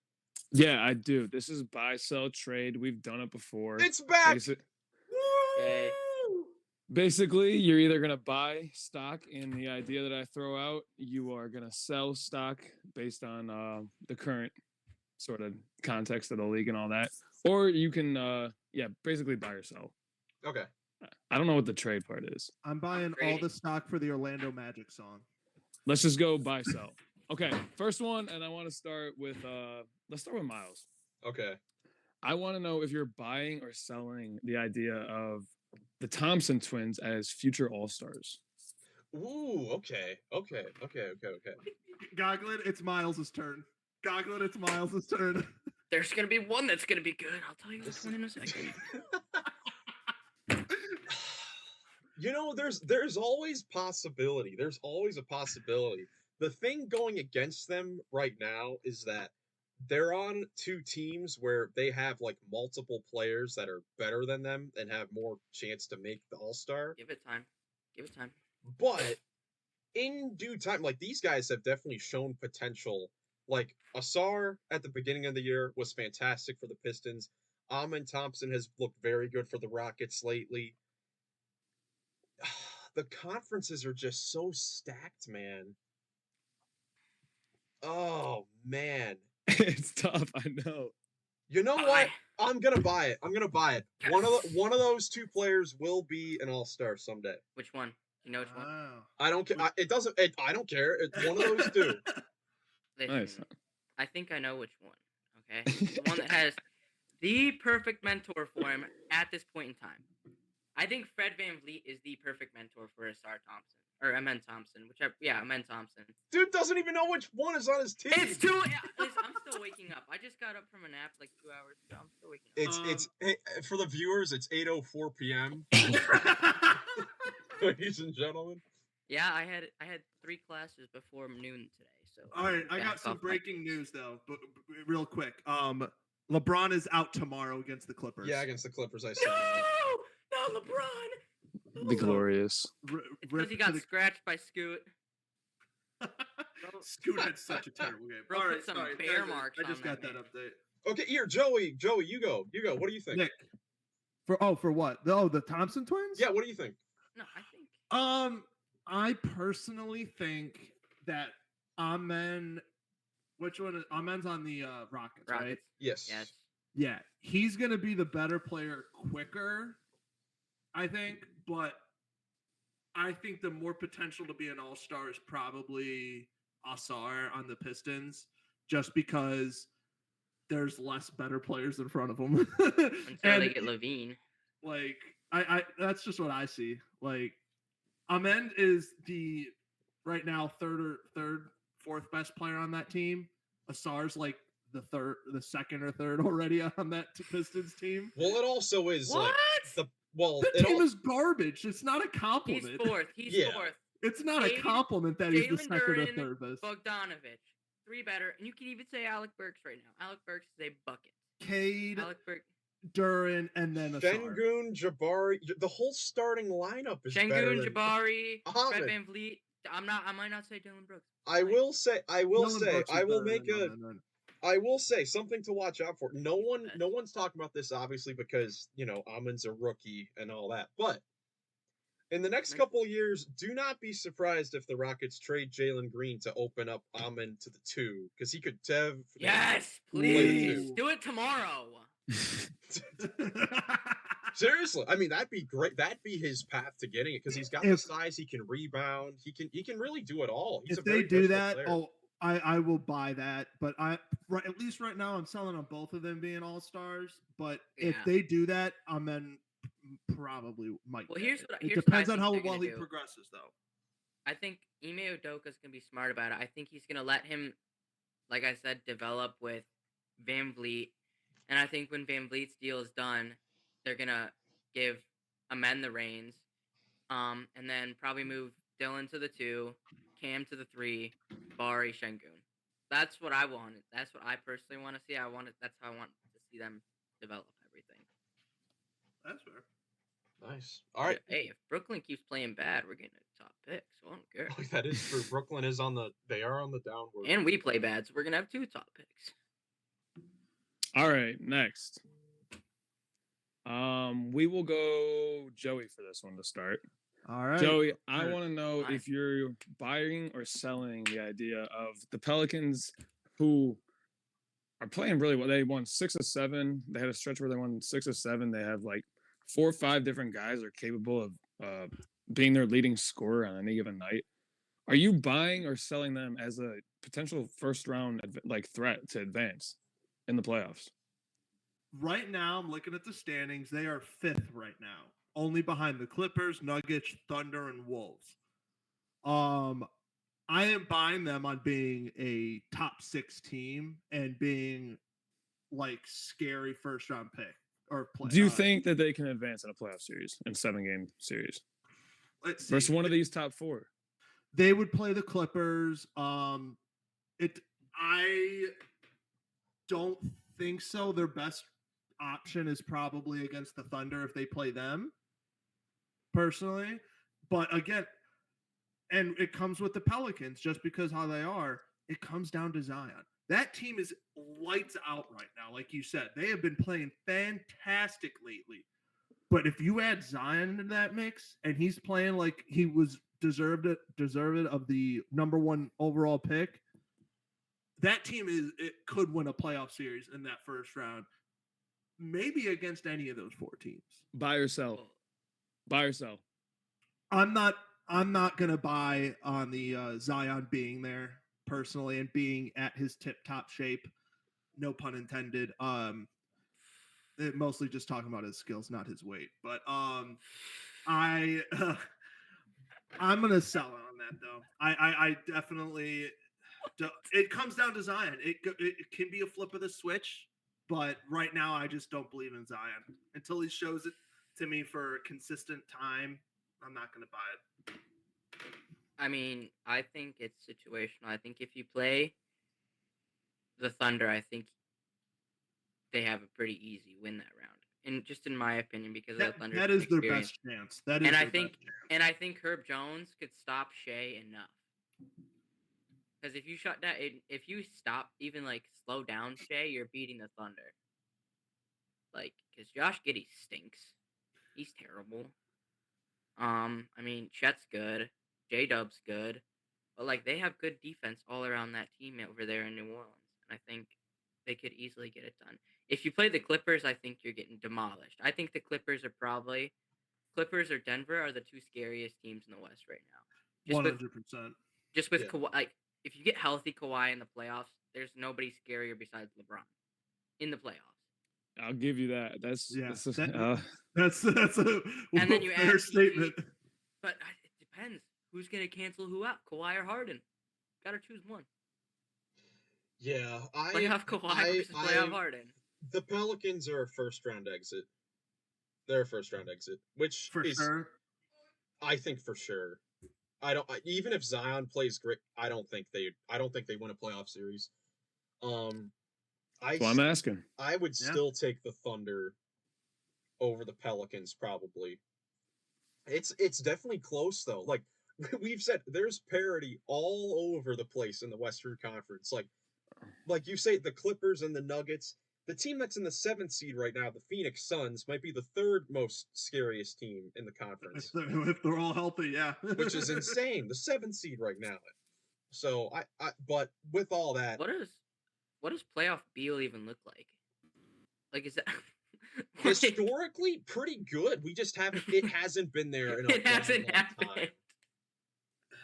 Yeah, I do. This is buy, sell, trade. We've done it before. It's back. Okay. Basically, you're either going to buy stock in the idea that I throw out, you are going to sell stock based on the current sort of context of the league and all that. Or you can, basically buy or sell. Okay. I don't know what the trade part is. I'm buying all the stock for the Orlando Magic song. Let's just go buy, sell. Okay, first one, and I want to start with, let's start with Miles. Okay. I want to know if you're buying or selling the idea of the Thompson twins as future All-Stars. Ooh, okay. Goglin, it's Miles' turn. Goglin, it's Miles' turn. There's gonna be one that's gonna be good. I'll tell you which one in a second. You know, there's always possibility. There's always a possibility. The thing going against them right now is that they're on 2 teams where they have like multiple players that are better than them and have more chance to make the All-Star. Give it time. Give it time. But in due time, like these guys have definitely shown potential. Like Asar at the beginning of the year was fantastic for the Pistons. Amen Thompson has looked very good for the Rockets lately. The conferences are just so stacked, man. Oh man. It's tough, I know. You know Buy. what? I'm gonna buy it. Yes. One of those 2 players will be an All-Star someday. Which one? You know which one? Wow. I don't care. I don't care. It's one of those 2. Listen, Nice. I think I know which one. Okay, the one that has the perfect mentor for him at this point in time. I think Fred VanVleet is the perfect mentor for Asar Thompson or Amen Thompson, whichever. Yeah, Amen Thompson. Dude doesn't even know which one is on his team. It's too. Listen, I'm still waking up. I just got up from a nap like 2 hours ago. I'm still waking up. It's hey, for the viewers, it's 8:04 p.m. Ladies and gentlemen. Yeah, I had 3 classes before noon today. So All right, I got some breaking news though, but real quick. LeBron is out tomorrow against the Clippers. Yeah, against the Clippers, I said. No, LeBron. The glorious. Because he got scratched by Scoot. Scoot had such a terrible game. Bro, All put right, some sorry, bear guys, marks I just on got that that update. Okay, here, Joey, you go. What do you think? Nick, for what? Oh, the Thompson twins? Yeah, what do you think? No, I think. I personally think that Amen. Which one? Amen's on the Rockets, right? Yes. Yeah, he's gonna be the better player quicker, I think. But I think the more potential to be an all-star is probably Asar on the Pistons, just because there's less better players in front of him. Until they get Levine. Like, I that's just what I see. Like, Amen is the right now fourth best player on that team. Asar's like the second or third already on that Pistons team. Well, it also is What? The team is garbage. It's not a compliment. He's fourth. Fourth. It's not a compliment that he's the second or third best. Bogdanovich, 3 better, and you can even say Alec Burks right now. Alec Burks is a bucket. Cade, Alec Burks, Duran, and then Asar. Şengün, Jabari, the whole starting lineup is better Şengün, than Jabari, Fred Ahmed. VanVleet. I might not say Dylan Brooks. I will say, I will Brooks say something to watch out for. No one's talking about this obviously because Amen's a rookie and all that. But in the next couple of years, do not be surprised if the Rockets trade Jalen Green to open up Amen to the 2 because he could Yes, please do it tomorrow. Seriously, I mean that'd be great. That'd be his path to getting it because he's got the size. He can rebound. He can really do it all. He's if they do that, I will buy that. But at least right now I'm selling on both of them being all stars. But if they do that, then probably might. Well, here's it depends on how well he progresses, though. I think Ime Udoka's gonna be smart about it. I think he's gonna let him, like I said, develop with VanVleet. And I think when VanVleet's deal is done, they're gonna give Amen the reins, and then probably move Dylan to the 2, Cam to the 3, Bari, Şengün. That's what I wanted. That's what I personally want to see. That's how I want to see them develop everything. That's fair. Nice. All right. Hey, if Brooklyn keeps playing bad, we're getting a top pick, so I don't care. Oh, that is true. Brooklyn is they are on the downward. And we play bad, so we're gonna have 2 top picks. All right, next. We will go Joey for this one to start. All right, Joey, I want to know if you're buying or selling the idea of the Pelicans, who are playing really well. They won 6 of 7. They had a stretch where they won 6 of 7. They have like 4 or 5 different guys are capable of being their leading scorer on any given night. Are you buying or selling them as a potential first round threat to advance in the playoffs? Right now, I'm looking at the standings. They are 5th right now, only behind the Clippers, Nuggets, Thunder, and Wolves. I am buying them on being a top 6 team and being like scary first round pick or play. Do you think that they can advance in a playoff series in 7-game series? Let's see. Versus one of these top 4. They would play the Clippers. I don't think so. Their best option is probably against the Thunder if they play them, personally. But again, and it comes with the Pelicans just because how they are. It comes down to Zion. That team is lights out right now. Like you said, they have been playing fantastic lately. But if you add Zion into that mix and he's playing like he was deserved of the number 1 overall pick, that team could win a playoff series in that first round, maybe against any of those 4 teams. Buy or sell. Buy or sell. I'm not gonna buy on the Zion being there personally and being at his tip top shape. no pun intended. Mostly just talking about his skills, not his weight. But I I'm gonna sell on that though. I definitely. It comes down to Zion. It can be a flip of the switch, but right now I just don't believe in Zion until he shows it to me for consistent time. I'm not gonna buy it. I mean, I think it's situational. I think if you play the Thunder, I think they have a pretty easy win that round. And just in my opinion, because of the Thunder's That is their experience. best chance. That is And I their think best chance. and I think Herb Jones could stop Shea enough. Because if you shut down, if you stop, even like slow down Shea, you're beating the Thunder. Like, because Josh Giddey stinks. He's terrible. I mean, Chet's good. J Dub's good. But like, they have good defense all around that team over there in New Orleans. And I think they could easily get it done. If you play the Clippers, I think you're getting demolished. I think the Clippers or Denver are the two scariest teams in the West right now. 100%. Just with Yeah. Kawhi, like if you get healthy Kawhi in the playoffs, there's nobody scarier besides LeBron in the playoffs. I'll give you that. That's That's a And then you fair add statement. But it depends who's gonna cancel who out, Kawhi or Harden. Gotta choose one. Yeah, Playoff Kawhi versus playoff Harden. The Pelicans are a first round exit. They're a first round exit, which For is sure. I think for sure. Even if Zion plays great, I don't think they win a playoff series. That's what I'm asking. I would still take the Thunder over the Pelicans probably. It's definitely close though. Like we've said, there's parity all over the place in the Western Conference. Like you say, the Clippers and the Nuggets. The team that's in the 7th seed right now, the Phoenix Suns, might be the 3rd most scariest team in the conference. If they're all healthy, yeah. Which is insane. The 7th seed right now. So but with all that, what does playoff Beal even look like? Like, is that historically pretty good? It hasn't been there in a it hasn't long happened. time.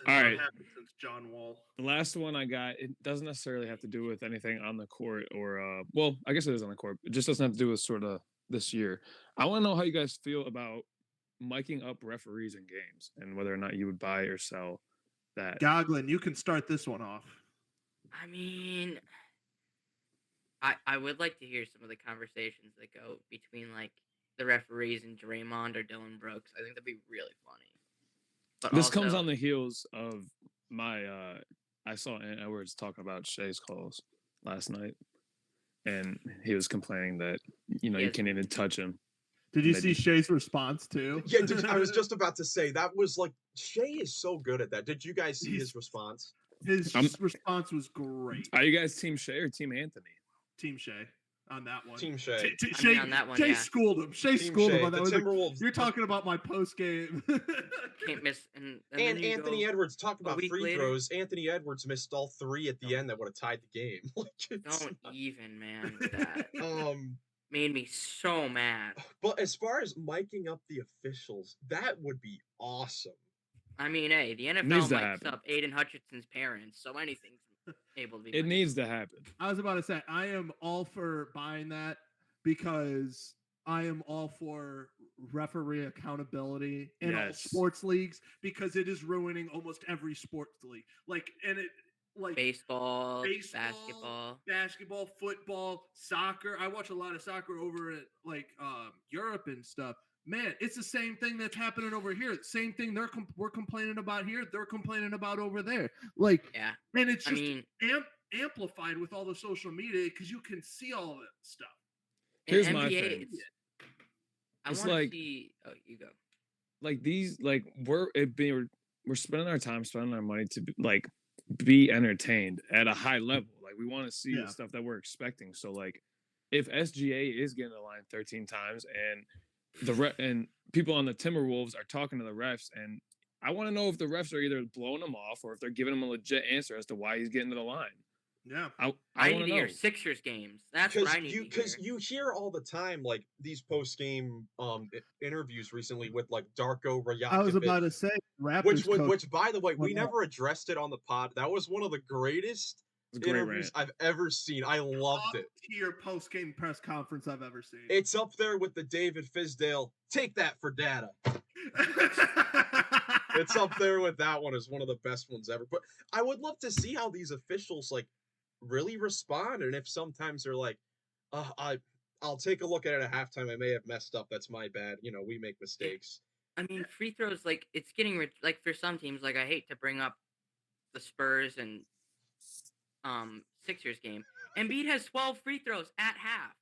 All right. Happened since John Wall. The last one I got, it doesn't necessarily have to do with anything on the court or, well, I guess it is on the court. It just doesn't have to do with sort of this year. I want to know how you guys feel about miking up referees in games and whether or not you would buy or sell that. Goglin, you can start this one off. I mean, I would like to hear some of the conversations that go between like the referees and Draymond or Dylan Brooks. I think that'd be really funny. But this comes on the heels of my I saw Ant Edwards talking about Shea's calls last night, and he was complaining that you can't even touch him. Did you see Shea's response too? Yeah, I was just about to say that was like Shea is so good at that. Did you guys see his response? His response was great. Are you guys Team Shea or Team Anthony? Team Shea on that one. Team Shea. Shea on that one, Shea yeah. schooled him. Shea Team schooled Shea. him on that. The Like, Timberwolves. you're talking about my post game. Can't miss. And Anthony Edwards, talk about free later. throws. Anthony Edwards missed all 3 at the end that would have tied the game. Don't even, man. That Um, made me so mad. but as far as miking up the officials, that would be awesome. I mean, hey, the NFL Needs to mics happen. up Aiden Hutchinson's parents, so anything's able to be. It mic'd needs up. to happen. I was about to say I am all for buying that because I am all for referee accountability in all Yes. sports leagues because it is ruining almost every sports league. Baseball, Baseball, basketball, football, soccer. I watch a lot of soccer over at Europe and stuff. Man, it's the same thing that's happening over here. Same thing we're complaining about here. They're complaining about over there. Yeah. And it's I just mean, amplified with all the social media because you can see all that stuff. in Here's my NBA, thing. I It's want to like- see. Oh, you go. Like these, like we're spending our time, spending our money to be entertained at a high level. Like we want to see Yeah. the stuff that we're expecting. So like, if SGA is getting the line 13 times and and people on the Timberwolves are talking to the refs, and I want to know if the refs are either blowing him off or if they're giving him a legit answer as to why he's getting to the line. Yeah. I I need want to to hear know. Sixers games. That's what I need to hear. Because you hear all the time like these post game interviews recently with like Darko Rajakovic. I was about to say Raptors coach. Which by the way, we went never addressed it on the pod. That was one of the greatest It's a great interviews rant. I've ever seen. I loved it. Tier post-game press conference I've ever seen. It's up there with the David Fizdale, take that for data. It's up there with that one as one of the best ones ever. But I would love to see how these officials like really respond, and if sometimes they're like, I'll take a look at it at halftime. I may have messed up. That's my bad. You know, we make mistakes. I mean, free throws, like, it's getting rich. Like, for some teams, like, I hate to bring up the Spurs and Sixers game. Embiid has 12 free throws at half.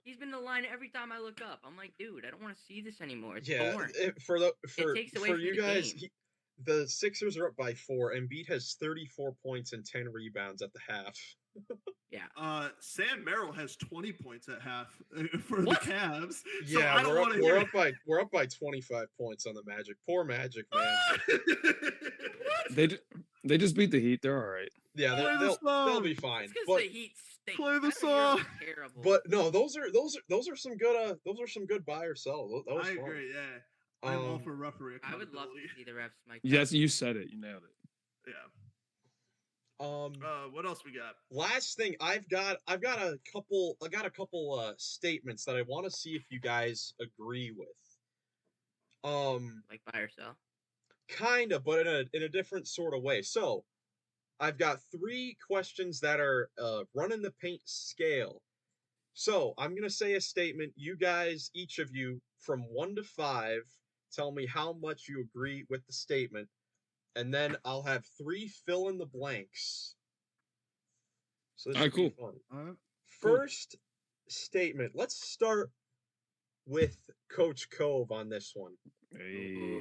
He's been in the line every time I look up. I'm like, dude, I don't want to see this anymore. It's boring. For takes away for from you the guys, game. the Sixers are up by 4. Embiid has 34 points and 10 rebounds at the half. Yeah. Sam Merrill has 20 points at half for What? the Cavs. Yeah, so I don't want to we're hear up by 25 points on the Magic. Poor Magic, man. They just beat the Heat. They're all right. Yeah, Play the they'll song. be fine. It's because But the Heat stink. Play the That year song. was terrible. but no, those are some good buy or sell. That was I fun. agree, yeah. I'm all for referee I would love accountability. to see the refs mic. Yes, you said it. You nailed it. Yeah. Um, What else we got? last thing I've got a couple statements that I want to see if you guys agree with. Like buy or sell. Kind of, but in a different sort of way. So, I've got 3 questions that are run in the paint scale. So, I'm going to say a statement. You guys, each of you, from 1 to 5, tell me how much you agree with the statement. And then I'll have 3 fill in the blanks. So this Alright, should be cool. fun. First statement. Let's start with Coach Cove on this one. Hey.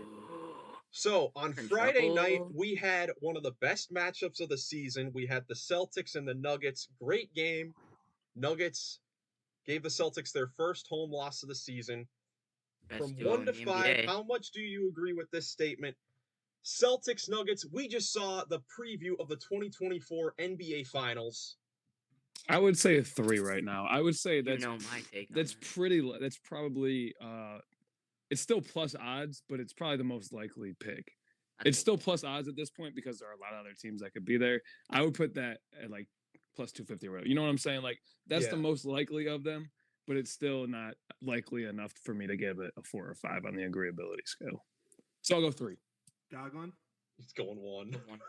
So on In Friday night, trouble. we had one of the best matchups of the season. We had the Celtics and the Nuggets. Great game. Nuggets gave the Celtics their first home loss of the season. Best From duo 1 in to the 5, NBA. how much do you agree with this statement? Celtics Nuggets, we just saw the preview of the 2024 NBA Finals. I would say a 3 right now. I would say You that's know my take on that's that. pretty. That's probably it's still plus odds, but it's probably the most likely pick. It's still plus odds at this point because there are a lot of other teams that could be there. I would put that at like plus 250 or whatever. You know what I'm saying? Like that's the Yeah. most likely of them, but it's still not likely enough for me to give it a 4 or 5 on the agreeability scale. So I'll go 3. Gogon? He's going 1. One.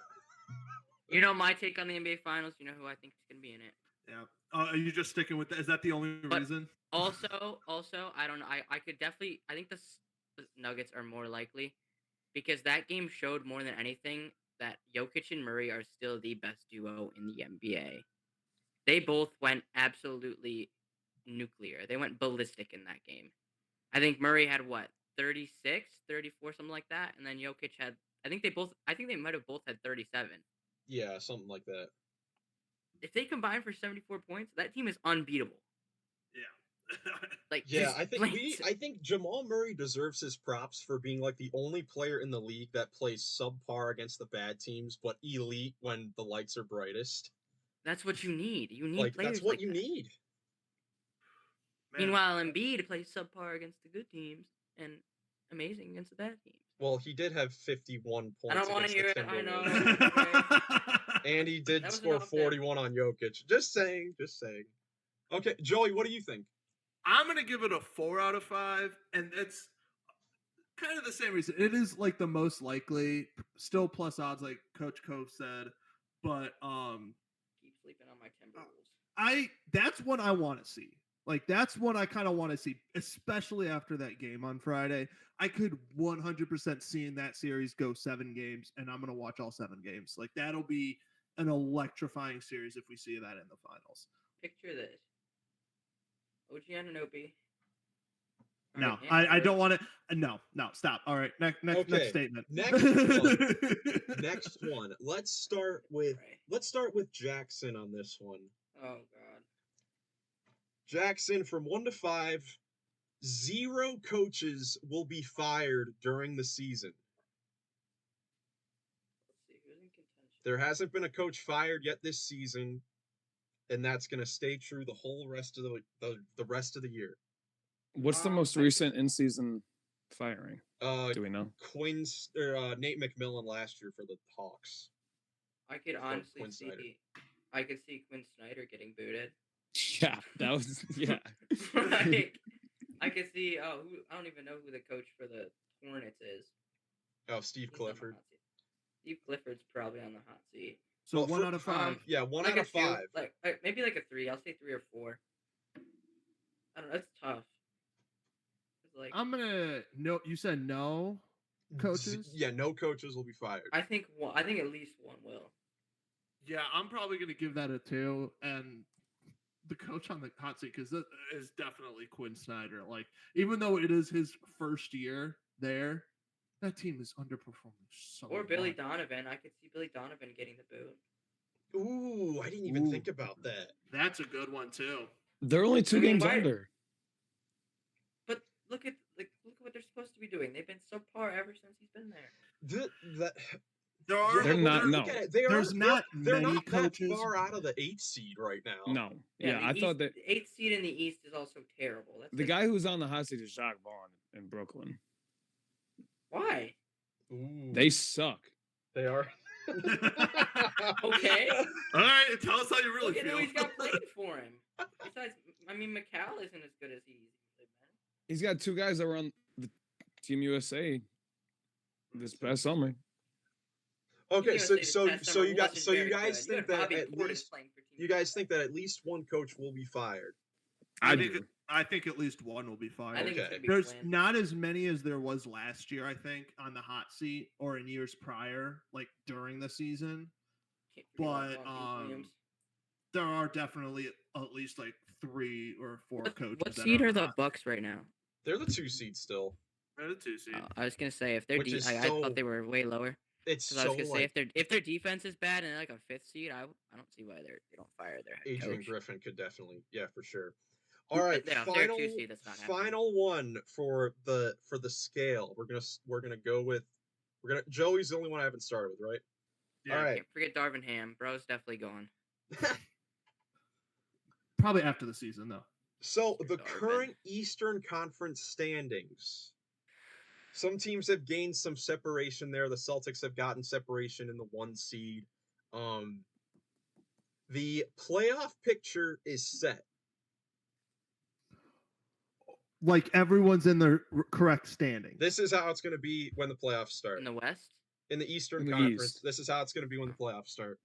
You know my take on the NBA Finals. You know who I think is gonna be in it. Yeah. Are you just sticking with that? Is that the only But- reason? Also, I don't know. I could definitely. I think the Nuggets are more likely because that game showed more than anything that Jokic and Murray are still the best duo in the NBA. They both went absolutely nuclear. They went ballistic in that game. I think Murray had what 36, 34, something like that, and then Jokic had. I think they might have both had 37. Yeah, something like that. If they combine for 74 points, that team is unbeatable. Yeah. Like Yeah, just I think Jamal Murray deserves his props for being like the only player in the league that plays subpar against the bad teams, but elite when the lights are brightest. That's what you need. You need Like players that's what like you that. need. Man, Meanwhile, Embiid plays subpar against the good teams and amazing against the bad teams. Well, he did have 51 points. I don't want to against hear the it. I Timberwolves. know. And he did That was score an off day. 41 on Jokic. Just saying. Okay, Joey, what do you think? I'm gonna give it a 4 out of 5, and it's kind of the same reason. It is like the most likely, still plus odds, like Coach Cove said, but Keep sleeping on my Timberwolves. that's what I want to see. Like that's what I kind of want to see, especially after that game on Friday. I could 100% see in that series go 7 games, and I'm gonna watch all 7 games. Like that'll be an electrifying series if we see that in the finals. Picture this. OG Anunoby. No, Alright, I Andrew don't want to. No, stop. All right, next Okay, statement. next one. Next one. Let's start with Ray. Jackson on this one. Oh God. Jackson, from 1 to 5, 0 coaches will be fired during the season. Let's see who's in contention. There hasn't been a coach fired yet this season, and that's going to stay true the whole rest of the rest of the year. What's the most recent in-season firing? Do we know? Nate McMillan last year for the Hawks. I could Before honestly Quinn see. Snyder. I could see Quinn Snyder getting booted. Yeah, that was yeah. Like, I could see. I don't even know who the coach for the Hornets is. Oh, Steve He's on the Clifford. hot seat. Steve Clifford's probably on the hot seat. So Well, 1 out of 5. Yeah, one Like out a of 2, 5. like maybe like a 3. I'll say 3 or 4. I don't know. It's tough. It's like I'm gonna no. You said no coaches. Yeah, no coaches will be fired. I think at least one will. Yeah, I'm probably gonna give that a 2. And the coach on the hot seat because that is definitely Quinn Snyder. Like, even though it is his first year there, that team is underperforming so. Or Billy much. Donovan. I could see Billy Donovan getting the boot. Ooh, I didn't even Ooh. think about that. That's a good one too. They're only 2 I mean, games why- under. But look at what they're supposed to be doing. They've been subpar ever since he's been there. There are They're not- look no. at it, they There's are, not they're many not coaches. that far out of the 8th seed right now. No. Yeah, the I thought East- that the 8th seed in the East is also terrible. That's the like, guy who's on the hot seat is Jacques Vaughn in Brooklyn. why? Ooh, They suck. they are. Okay. All right, tell us how you really Look at feel. who he's got playing for him. Besides, I mean, McCall isn't as good as he usually been. He's got 2 guys that were on the Team USA this past summer. Okay, USA this so past so summer you guys wasn't so you very guys good. You think had that Bobby at Portis least playing for Team you guys USA. think that at least one coach will be fired. I think do. I think at least one will be fired. I think it's Okay. gonna be There's Quinn. not as many as there was last year, I think, on the hot seat or in years prior, like during the season. Can't forget about But Monty Williams. there are definitely at least like 3 or 4 coaches. What that seed are are on the hot- Bucks right now? They're the 2 seed still. They're the 2 seed. I was gonna say if they're Which is I so- thought they were way lower. It's Because I was so gonna say like if their defense is bad and they're like a 5th seed, I don't see why they don't fire their head Adrian coach. Griffin could definitely, yeah, for sure. All right, Yeah, if they're final 2 seed, that's not happening. final one for the scale. We're gonna go with Joey's the only one I haven't started with, right? Yeah, All right. Can't forget Darvin Ham. Bro's definitely going. probably after the season though. So the Darvin. current Eastern Conference standings. Some teams have gained some separation there. The Celtics have gotten separation in the 1 seed. The playoff picture is set. Like everyone's in their correct standing. This is how it's going to be when the playoffs start. In the West? In the Eastern In the Conference, East. this is how it's going to be when the playoffs start.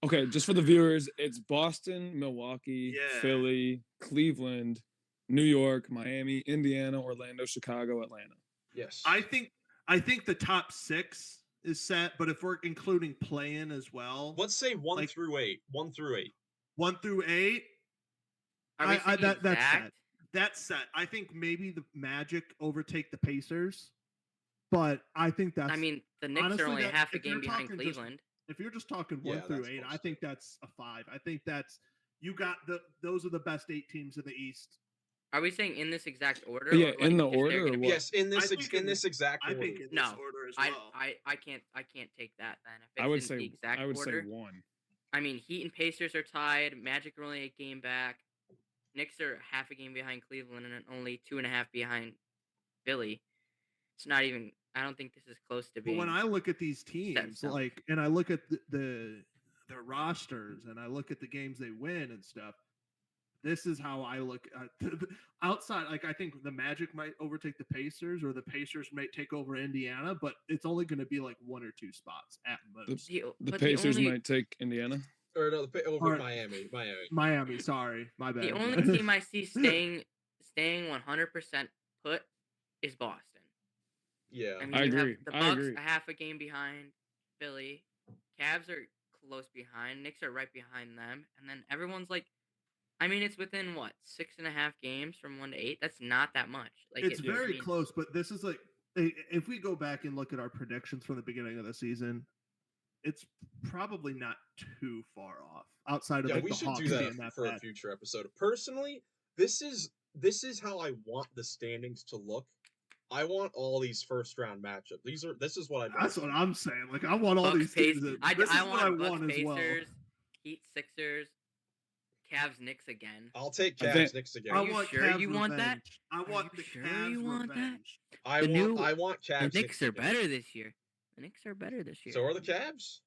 Okay, just for the viewers, it's Boston, Milwaukee, Yeah. Philly, Cleveland, New York, Miami, Indiana, Orlando, Chicago, Atlanta. Yes. I think the top 6 is set, but if we're including play-in as well, Let's say 1 like- through 8. 1 through 8. 1 through 8, Are we I- saying that- that's exact? set. That's set. I think maybe the Magic overtake the Pacers, but I think that's. I mean, the Knicks honestly, are only that- half a if you're game behind talking just- Cleveland. if you're just talking 1 Yeah, through that's 8, I close. think that's a 5. I think that's you got those are the best 8 teams in the East. Are we saying in this exact order? Yeah, or, like, in the if they're order gonna or be- what? Yes, in this I think in exact I order. think in this No, order as well. I can't take that then. If it's I would in say the exact I would order. say 1. I mean, Heat and Pacers are tied. Magic are only a game back. Knicks are half a game behind Cleveland and only 2.5 behind Philly. It's not even. I don't think this is close to But being. when I look at these teams, stone. like, and I look at their rosters, and I look at the games they win and stuff, this is how I look at outside. Like, I think the Magic might overtake the Pacers, or the Pacers might take over Indiana, but it's only going to be like 1 or 2 spots at most. The but Pacers only, might take Indiana. Or no, over Or- Miami. Miami, sorry, my bad. The only team I see staying 100% put is Boston. Yeah. I mean, I you have agree. the I Bucks agree. a half a game behind Philly. Cavs are close behind. Knicks are right behind them, and then everyone's like, I mean, it's within what 6.5 games from 1 to 8. That's not that much. Like It's I very mean, close, but this is like if we go back and look at our predictions from the beginning of the season, it's probably not too far off outside of Yeah, like we the should Hawks do that being that for a bad. future episode. Personally, this is how I want the standings to look. I want all these first round matchups. This is what I. That's what I'm saying. Like, I want all Bucks, these teams. Pacers. This is I what I want Bucks, want as well. Pacers, Heat, Sixers, Cavs, Knicks again. I'll take I Cavs think- Knicks I again. Are you want sure Cavs you want that? revenge. I want you the sure Cavs you want that? revenge. I the want new- I want The Cavs. Knicks are again. better this year. The Knicks are better this year. So are the Cavs.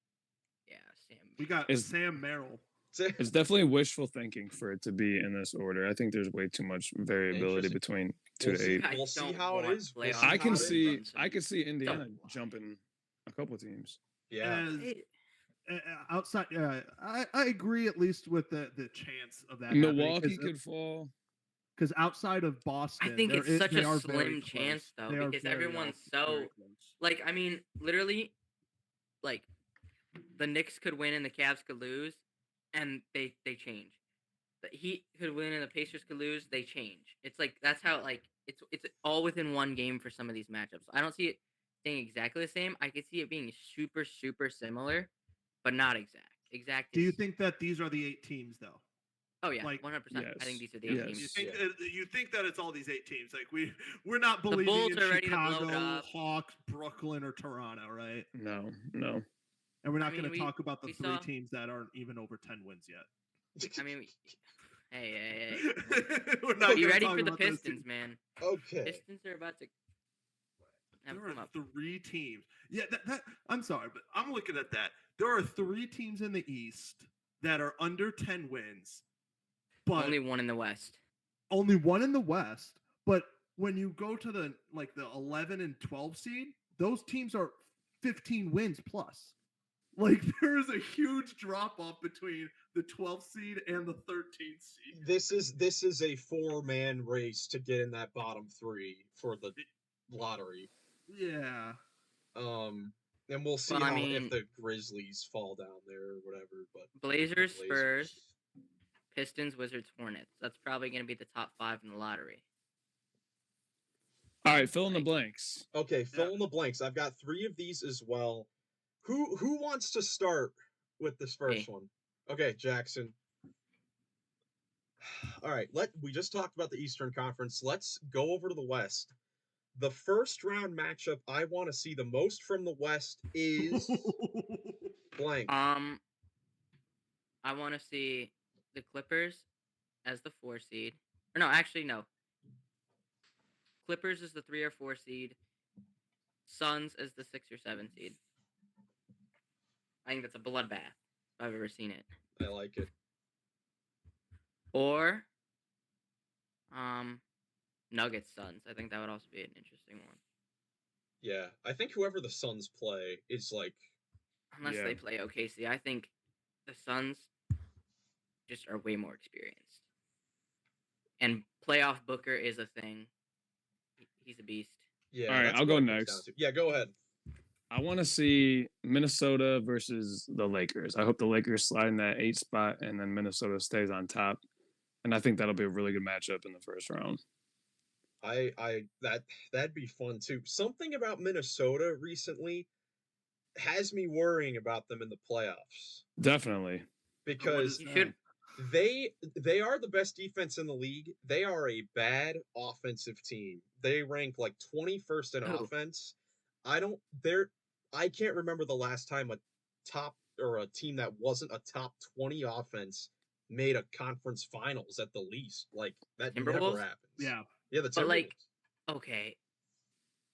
Yeah, Sam. We got Is- Sam Merrill. It's definitely wishful thinking for it to be in this order. I think there's way too much variability Interesting. between 2 We'll to see. 8. We'll see don't how it want is. playoff I see can how it is. see Brunson. I can see Indiana Don't lie. jumping a couple teams. Yeah. As, Hey, outside, I agree at least with the chance of that. Milwaukee could fall. because outside of Boston, I think there it's is- such they a are very slim close. chance though, They are because very everyone's very so close. like. I mean, literally, like the Knicks could win and the Cavs could lose, and they change. The Heat could win and the Pacers could lose, they change. It's like that's how like it's all within one game for some of these matchups. I don't see it staying exactly the same. I could see it being super similar, but not exact. Exact. Do you is- think that these are the 8 teams though? Oh yeah, like- 100%. I think Yes, these are the yes. 8 teams. You think that it's all these 8 teams? Like we're not The believing Bulls in are ready to blow it Chicago, up. Hawks, Brooklyn, or Toronto, right? No. And we're not I mean, going to we- talk about the we 3 saw- teams that aren't even over 10 wins yet. I mean, hey. We're not Be gonna ready talk for the about those Pistons, teams. man. Okay. Pistons are about to have There come are up. 3 teams. Yeah, that I'm sorry, but I'm looking at that. There are 3 teams in the East that are under 10 wins, but Only one in the West. only one in the West. But when you go to the 11 and 12 seed, those teams are 15 wins plus. Like there is a huge drop off between the 12th seed and the 13th seed. This is a 4-man race to get in that bottom 3 for the lottery. Yeah. And we'll see Well, I how mean- if the Grizzlies fall down there or whatever. But Blazers, Blazers. Spurs, Pistons, Wizards, Hornets. That's probably going to be the top 5 in the lottery. All right, fill in the Like- blanks. Okay, fill in the blanks. I've got 3 of these as well. Who wants to start with this first Me. one? Okay, Jackson. All right, we just talked about the Eastern Conference. Let's go over to the West. The first round matchup I want to see the most from the West is blank. I want to see the Clippers as the 4 seed. Or no, actually no. Clippers is the 3 or 4 seed. Suns as the 6 or 7 seed. I think that's a bloodbath if I've ever seen it. I like it. Or Nuggets Suns. I think that would also be an interesting one. Yeah, I think whoever the Suns play is like Unless Yeah. they play OKC. I think the Suns just are way more experienced. And playoff Booker is a thing. He's a beast. yeah. All right, that's I'll go what it comes next. down to. Yeah, go ahead. I want to see Minnesota versus the Lakers. I hope the Lakers slide in that 8 spot and then Minnesota stays on top. And I think that'll be a really good matchup in the first round. That'd be fun too. Something about Minnesota recently has me worrying about them in the playoffs Definitely. because You should they are the best defense in the league. They are a bad offensive team. They rank like 21st in Oh. offense. I can't remember the last time a top or a team that wasn't a top 20 offense made a conference finals at the least. Like that never Timberwolves? happens. Yeah. Yeah, the Timberwolves. But, like, okay.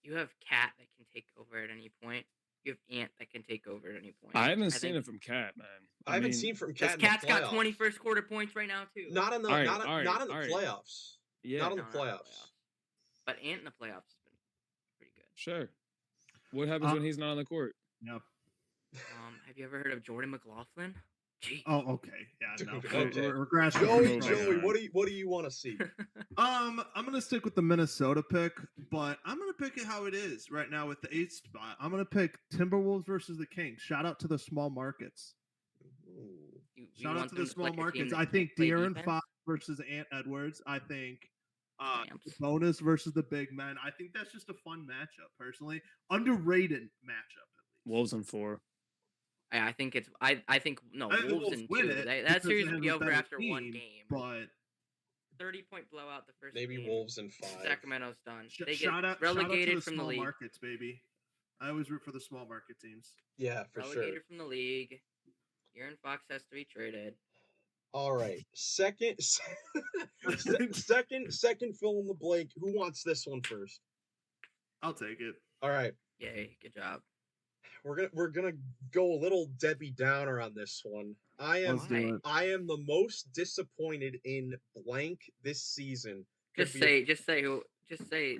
You have Cat that can take over at any point. You have Ant that can take over at any point. I haven't seen think- it from Cat, man. I haven't mean, seen from Because Cat in the Cat's got playoffs. 21st quarter points right now too. Not in the All right, not, all right, not in the all right. playoffs. Yeah, Not in No, the not in the playoffs. But Ant in the playoffs has been pretty good. sure. What happens when he's not on the court? Yeah. Have you ever heard of Jordan McLaughlin? Gee. Oh, okay. Yeah. No. Dude, We're- okay. we're grasping Joey, for Oh my Joey, God. what do you want to see? I'm gonna stick with the Minnesota pick, but I'm gonna pick it how it is right now with the 8th spot. I'm gonna pick Timberwolves versus the Kings. Shout out to the small markets. Ooh. You Shout out want to them the small like a team markets. that I can't think play De'Aaron defense? Fox versus Ant Edwards. I think Champs. bonus versus the big men. I think that's just a fun matchup. Personally, underrated matchup at least. Wolves in 4. I think it's. I think no. I think the Wolves Wolves in win 2. it That because series they would have be a over better after one team, game. But 30-point blowout the first Maybe game. Wolves in 5. Sacramento's done. sh- They get shout out relegated to the from the small league. markets, baby. I always root for the small market teams. Yeah, for sure. Relegated from the league. Aaron Fox has to be traded. All right. Second fill in the blank. Who wants this one first? I'll take it. All right. Yay, good job. we're gonna go a little Debbie Downer on this one. Let's do it. I am the most disappointed in blank this season. Could Just be say, just say who, just say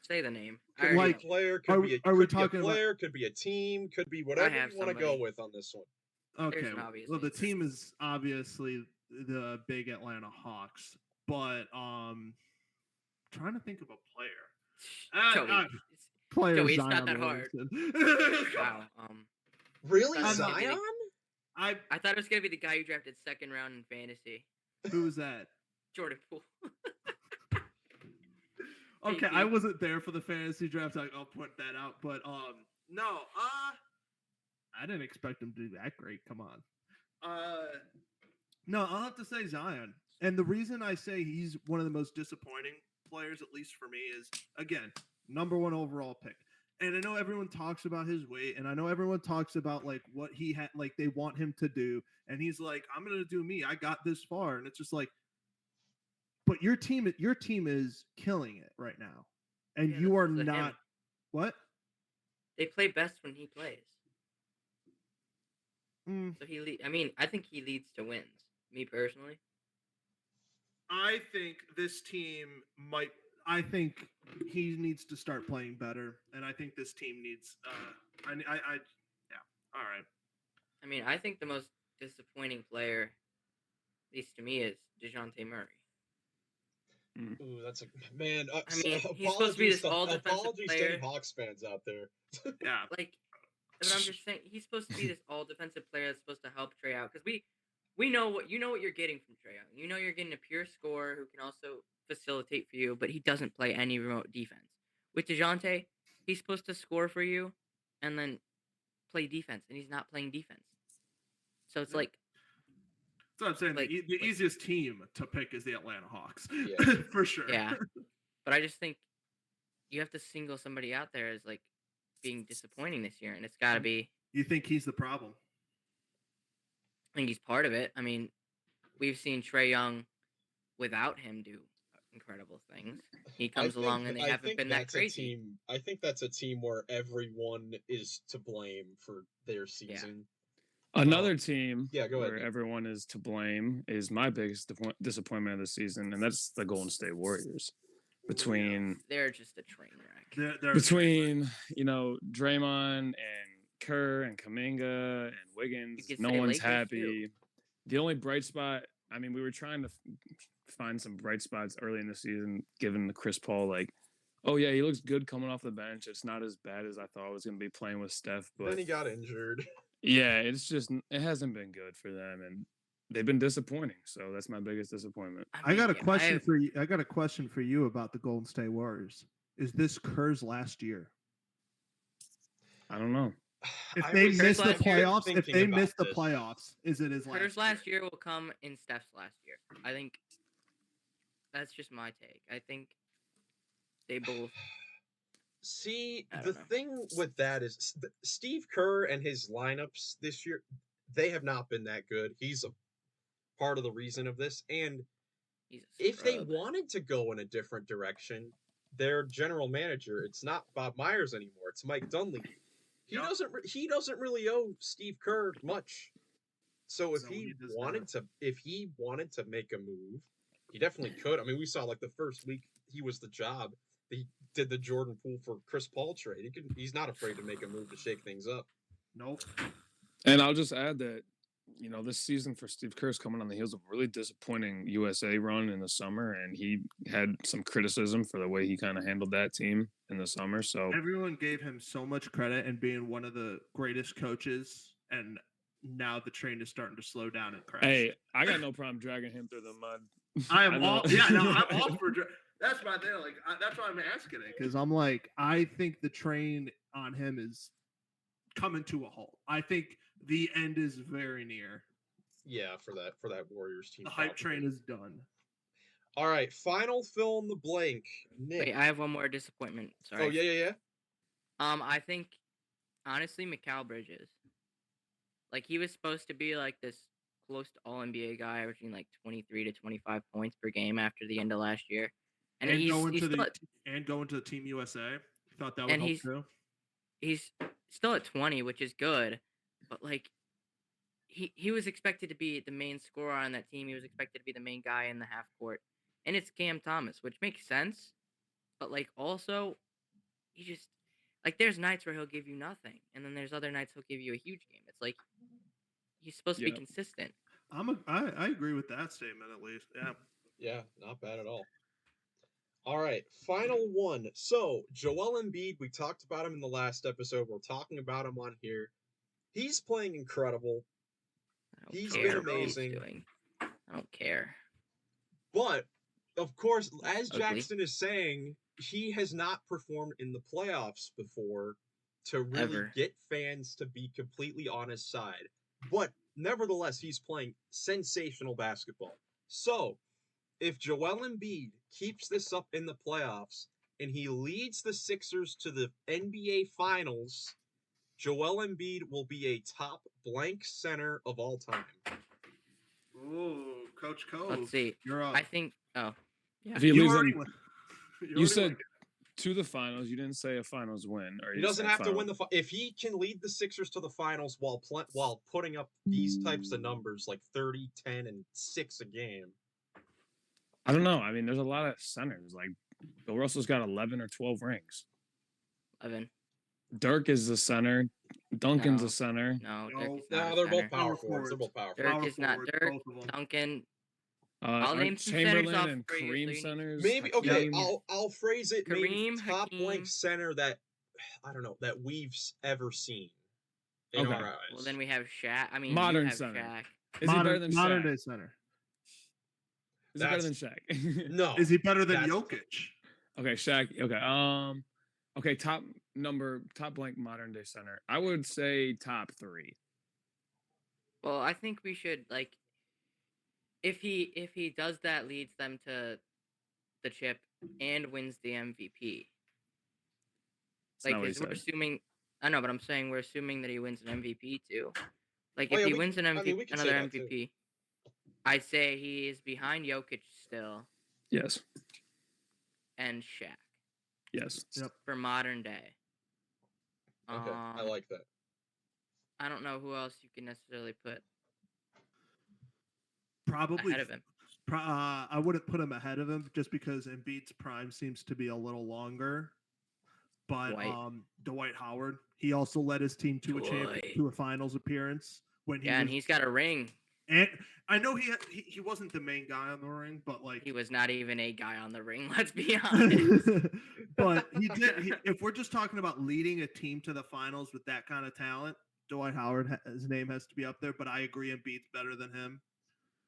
the name. I could already be a Like, know. player, are we could be a talking about? player, could be a team, could be I whatever have you want to go somebody. with on this one. Okay, There's an obvious well, the answer. team is obviously the big Atlanta Hawks, but trying to think of a player. Joey, Player Joey, it's Zion not that hard. Williamson. Wow. Really, That's gonna Zion? I I thought it was gonna be the guy you drafted second round in fantasy, who was that? Jordan Poole. Okay, Thank I you. wasn't there for the fantasy draft. I'll point that out. But no, I didn't expect him to do that great. Come on. No, I'll have to say Zion. And the reason I say he's one of the most disappointing players, at least for me, is again, number one overall pick. And I know everyone talks about his weight, and I know everyone talks about like what he had, like they want him to do, and he's like, "I'm gonna do me. I got this far," and it's just like, but your team is killing it right now, and Yeah, you are that's him. not. What? They play best when he plays. Mm, So I mean, I think he leads to wins. Me personally. I think this team might. I think he needs to start playing better, and I think this team needs. Yeah. All right. I mean, I think the most disappointing player, at least to me, is DeJounte Murray. Ooh, that's a man. I mean, he's supposed to be this all-defensive apologies to any player. Hawks fans out there. Yeah. Like, but I'm just saying, he's supposed to be this all-defensive player that's supposed to help Trey out because we know what you're getting from Trey Young. You know you're getting a pure scorer who can also facilitate for you, but he doesn't play any remote defense. With DeJounte, he's supposed to score for you and then play defense, and he's not playing defense. So it's like, So I'm saying Like- the easiest team to pick is the Atlanta Hawks, Yeah. for sure. yeah. But I just think you have to single somebody out there as like being disappointing this year, and it's got to be. You think he's the problem? I think he's part of it. I mean, we've seen Trey Young without him do incredible things. He comes along and they haven't been that crazy. I think that's a team where everyone is to blame for their season. Another team Yeah, go ahead, where Nick. everyone is to blame is my biggest disappointment of the season, and that's the Golden State Warriors. Between They're just a train wreck. They're between Draymond and Kerr and Kuminga and Wiggins, could no say one's Lakers, too. happy. The only bright spot, I mean, we were trying to find some bright spots early in the season, given the Chris Paul, like, oh yeah, he looks good coming off the bench. It's not as bad as I thought it was going to be playing with Steph, but Then he got injured. yeah, it hasn't been good for them, and they've been disappointing. So that's my biggest disappointment. I got a mean, question for you. I got a question for you about the Golden State Warriors. Is this Kerr's last year? I don't know. If I they was miss the last year playoffs, if thinking they about miss the this. playoffs, is it his Curtis last? last year will come in Steph's last year. I think that's just my take. I think they both. See, I the don't know. thing with that is Steve Kerr and his lineups this year, they have not been that good. He's a part of the reason of this. And He's a if they scrub. wanted to go in a different direction, their general manager, it's not Bob Myers anymore, it's Mike Dunleavy. He Yep. doesn't really owe Steve Kerr much. So if No, he he does wanted to make a move, he definitely could. I mean, we saw like the first week he was the job, he did the Jordan Poole for Chris Paul trade. He's not afraid to make a move to shake things up. Nope. And I'll just add that, this season for Steve Kerr's coming on the heels of a really disappointing USA run in the summer, and he had some criticism for the way he kind of handled that team in the summer. So Everyone gave him so much credit and being one of the greatest coaches, and now the train is starting to slow down and crash. hey, I got no problem dragging him through the mud. I am I know. all yeah. No, I'm all for. That's my thing. Like that's why I'm asking it because I'm like I think the train on him is coming to a halt. I think the end is very near. Yeah, for that Warriors team. The hype probably. train is done. All right, final fill in the blank. Nick. Wait, I have one more disappointment. Sorry. Oh yeah. I think honestly, Mikal Bridges. Like he was supposed to be like this close to All NBA guy, averaging like 23 to 25 points per game after the end of last year, And going to the Team USA. Thought that would And help he's- too. he's still at 20, which is good, but like he was expected to be the main scorer on that team. He was expected to be the main guy in the half court, and it's Cam Thomas, which makes sense. But like also, he just like there's nights where he'll give you nothing, and then there's other nights he'll give you a huge game. It's like he's supposed to be Yeah. consistent. I agree with that statement at least. Yeah. Yeah, not bad at all. All right, final one. So, Joel Embiid, we talked about him in the last episode. We're talking about him on here. He's playing incredible. I don't He's care been what he's amazing. doing. I don't care. But, of course, as Ugly. Jackson is saying, he has not performed in the playoffs before to really Ever. get fans to be completely on his side. But, nevertheless, he's playing sensational basketball. So, if Joel Embiid keeps this up in the playoffs and he leads the Sixers to the NBA Finals, Joel Embiid will be a top blank center of all time. Ooh, Coach Cove. Let's see. You're up. I think. Oh, yeah. If he You leads already them, went- you already said went. to the finals. You didn't say a finals win, or He you doesn't said have to final. win if he can lead the Sixers to the finals while putting up these types of numbers like 30, 10, and 6 a game. I don't know. I mean, there's a lot of centers. Like Bill Russell's got 11 or 12 rings. 11. Dirk is the center. Duncan's No. a center. No, No, Dirk is not No, a they're center. both power Power forwards. They're both power Dirk forwards. Power is not forwards, Dirk. both of them. Duncan. I'll name some centers off and for you, so Kareem you need- centers. Maybe okay. Hakeem. I'll phrase it. Maybe Kareem, top blank Hakeem. center that I don't know that we've ever seen in Okay. our eyes. Well, then we have Shaq. I mean, Modern you have center. Shaq. Is he better than modern Shaq? day center? Is he better than Shaq? No. Is he better than That's- Jokic? Okay, Shaq. Okay. Okay, top blank modern day center. I would say top 3. Well, I think we should like if he does that, leads them to the chip and wins the MVP. That's not what he 'cause we're said. assuming. I know, but I'm saying we're assuming that he wins an MVP too. Like Oh, if yeah, he we- wins an I mean, MVP, we could say another that, too. MVP, I'd say he is behind Jokic still Yes. and Shaq Yes. Yep. for modern day. Okay, I Um, like that. I don't know who else you can necessarily put Probably. ahead of him. I wouldn't put him ahead of him just because Embiid's prime seems to be a little longer. But Dwight Howard, he also led his team to a finals appearance when he And was, he's got a ring. and I know he wasn't the main guy on the ring, but like He was not even a guy on the ring. Let's be honest. but he did. If we're just talking about leading a team to the finals with that kind of talent, Dwight Howard, his name has to be up there. But I agree, Embiid's better than him.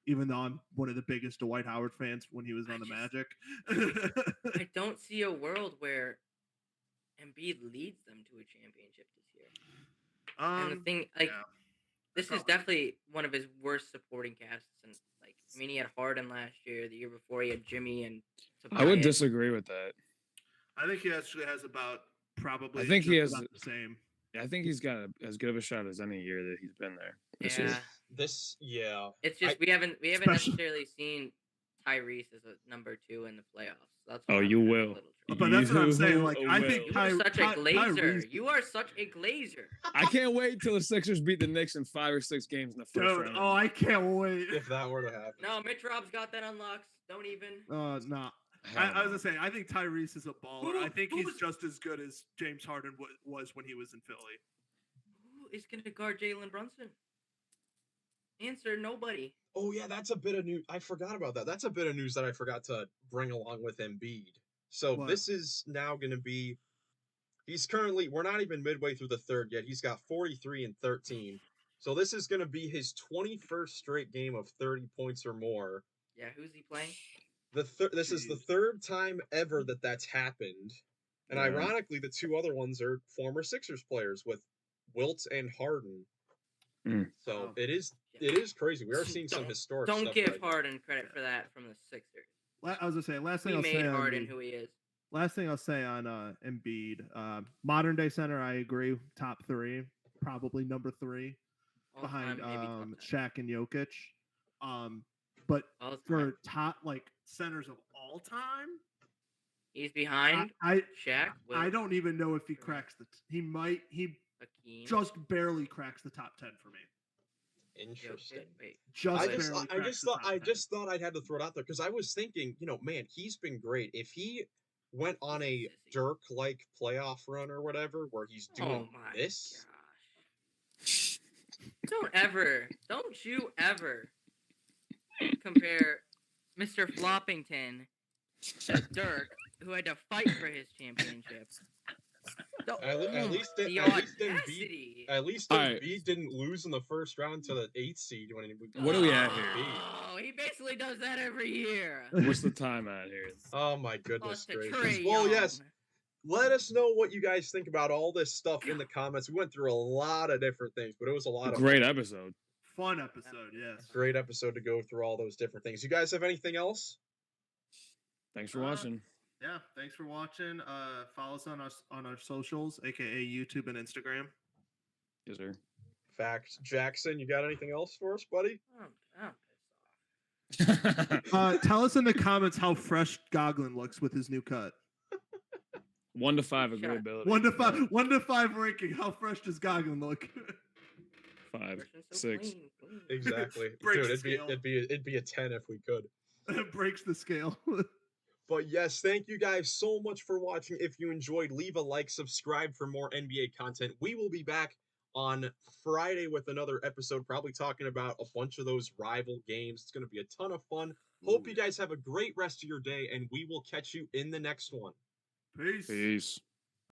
Even though I'm one of the biggest Dwight Howard fans when he was on the Magic. I don't see a world where Embiid leads them to a championship this year. And the thing, like, yeah. this is definitely one of his worst supporting casts. And like, I mean, he had Harden last year. The year before, he had Jimmy and I would Tobias. disagree with that. I think he actually has about probably. I think he just has- about the same. I think he's got as good of a shot as any year that he's been there. This Yeah, year. Yeah. it's just we haven't Especially- necessarily seen Tyrese as a number 2 in the playoffs. That's Oh, why I'm you having a will. little trouble. But that's what I'm saying. Like, I will. think You are such a glazer. Tyrese- You are such a glazer. I can't wait till the Sixers beat the Knicks in 5 or 6 games in the first Dude, round. oh, I can't wait. If that were to happen. No, Mitch Rob's got that unlocked. Don't even. No. Hell I was no. gonna say, I think Tyrese is a baller. I think he's who's- just as good as James Harden was when he was in Philly. Who is going to guard Jalen Brunson? Answer: nobody. Oh yeah, that's a bit of news. I forgot about that. That's a bit of news that I forgot to bring along with Embiid. So What? this is now going to be. He's currently. We're not even midway through the third yet. He's got 43 and 13. So this is going to be his 21st straight game of 30 points or more. Yeah, who's he playing? This is the third time ever that that's happened, and Yeah. ironically, the 2 other ones are former Sixers players with Wilt and Harden. Mm. So Wow. it is crazy. We are seeing some historic. Don't stuff give right now. Harden credit for that from the Sixers. I was gonna say, last thing We I'll made say on Harden the- who he is. Last thing I'll say on Embiid, modern day center, I agree, top 3, probably number 3 All behind time, maybe top 10. Shaq and Jokic. But All time. for top like centers of all time, He's behind I Shaq. I Wilt. don't even know if he cracks he Hakeem. Just barely cracks the top 10 for me. Interesting. Wait. Just I barely just, I cracks just the thought, top I 10. just thought I'd had to throw it out there because I was thinking, man, he's been great. If he went on He's a a sissy. Dirk-like playoff run or whatever, where he's doing Oh my this, gosh. Don't you ever compare Mr. Floppington to Dirk, who had to fight for his championship. at least the Embiid, audacity. Alright. Embiid didn't lose in the first round to the 8th seed when he What are we at here? Oh, he basically does that every year. What's the time at here? Oh my goodness Lost to gracious! Trae Well, Young. yes. Let us know what you guys think about all this stuff in the comments. We went through a lot of different things, but it was a lot of Great fun. episode. Fun episode, yes. Great episode to go through all those different things. You guys have anything else? Thanks for watching. Yeah, thanks for watching. Follow us on our socials, aka YouTube and Instagram. Yes, sir. Facts. Jackson, you got anything else for us, buddy? I'm pissed off. Tell us in the comments how fresh Goglin looks with his new cut. 1 to 5 Shut. agreeability. 1 to 5 ranking. How fresh does Goglin look? 5, Christian's so 6. clean. Exactly. Breaks Dude, the scale. it'd be a 10 if we could. It breaks the scale. But yes, thank you guys so much for watching. If you enjoyed, leave a like, subscribe for more NBA content. We will be back on Friday with another episode, probably talking about a bunch of those rival games. It's going to be a ton of fun. Hope you guys have a great rest of your day, and we will catch you in the next one. Peace. Peace.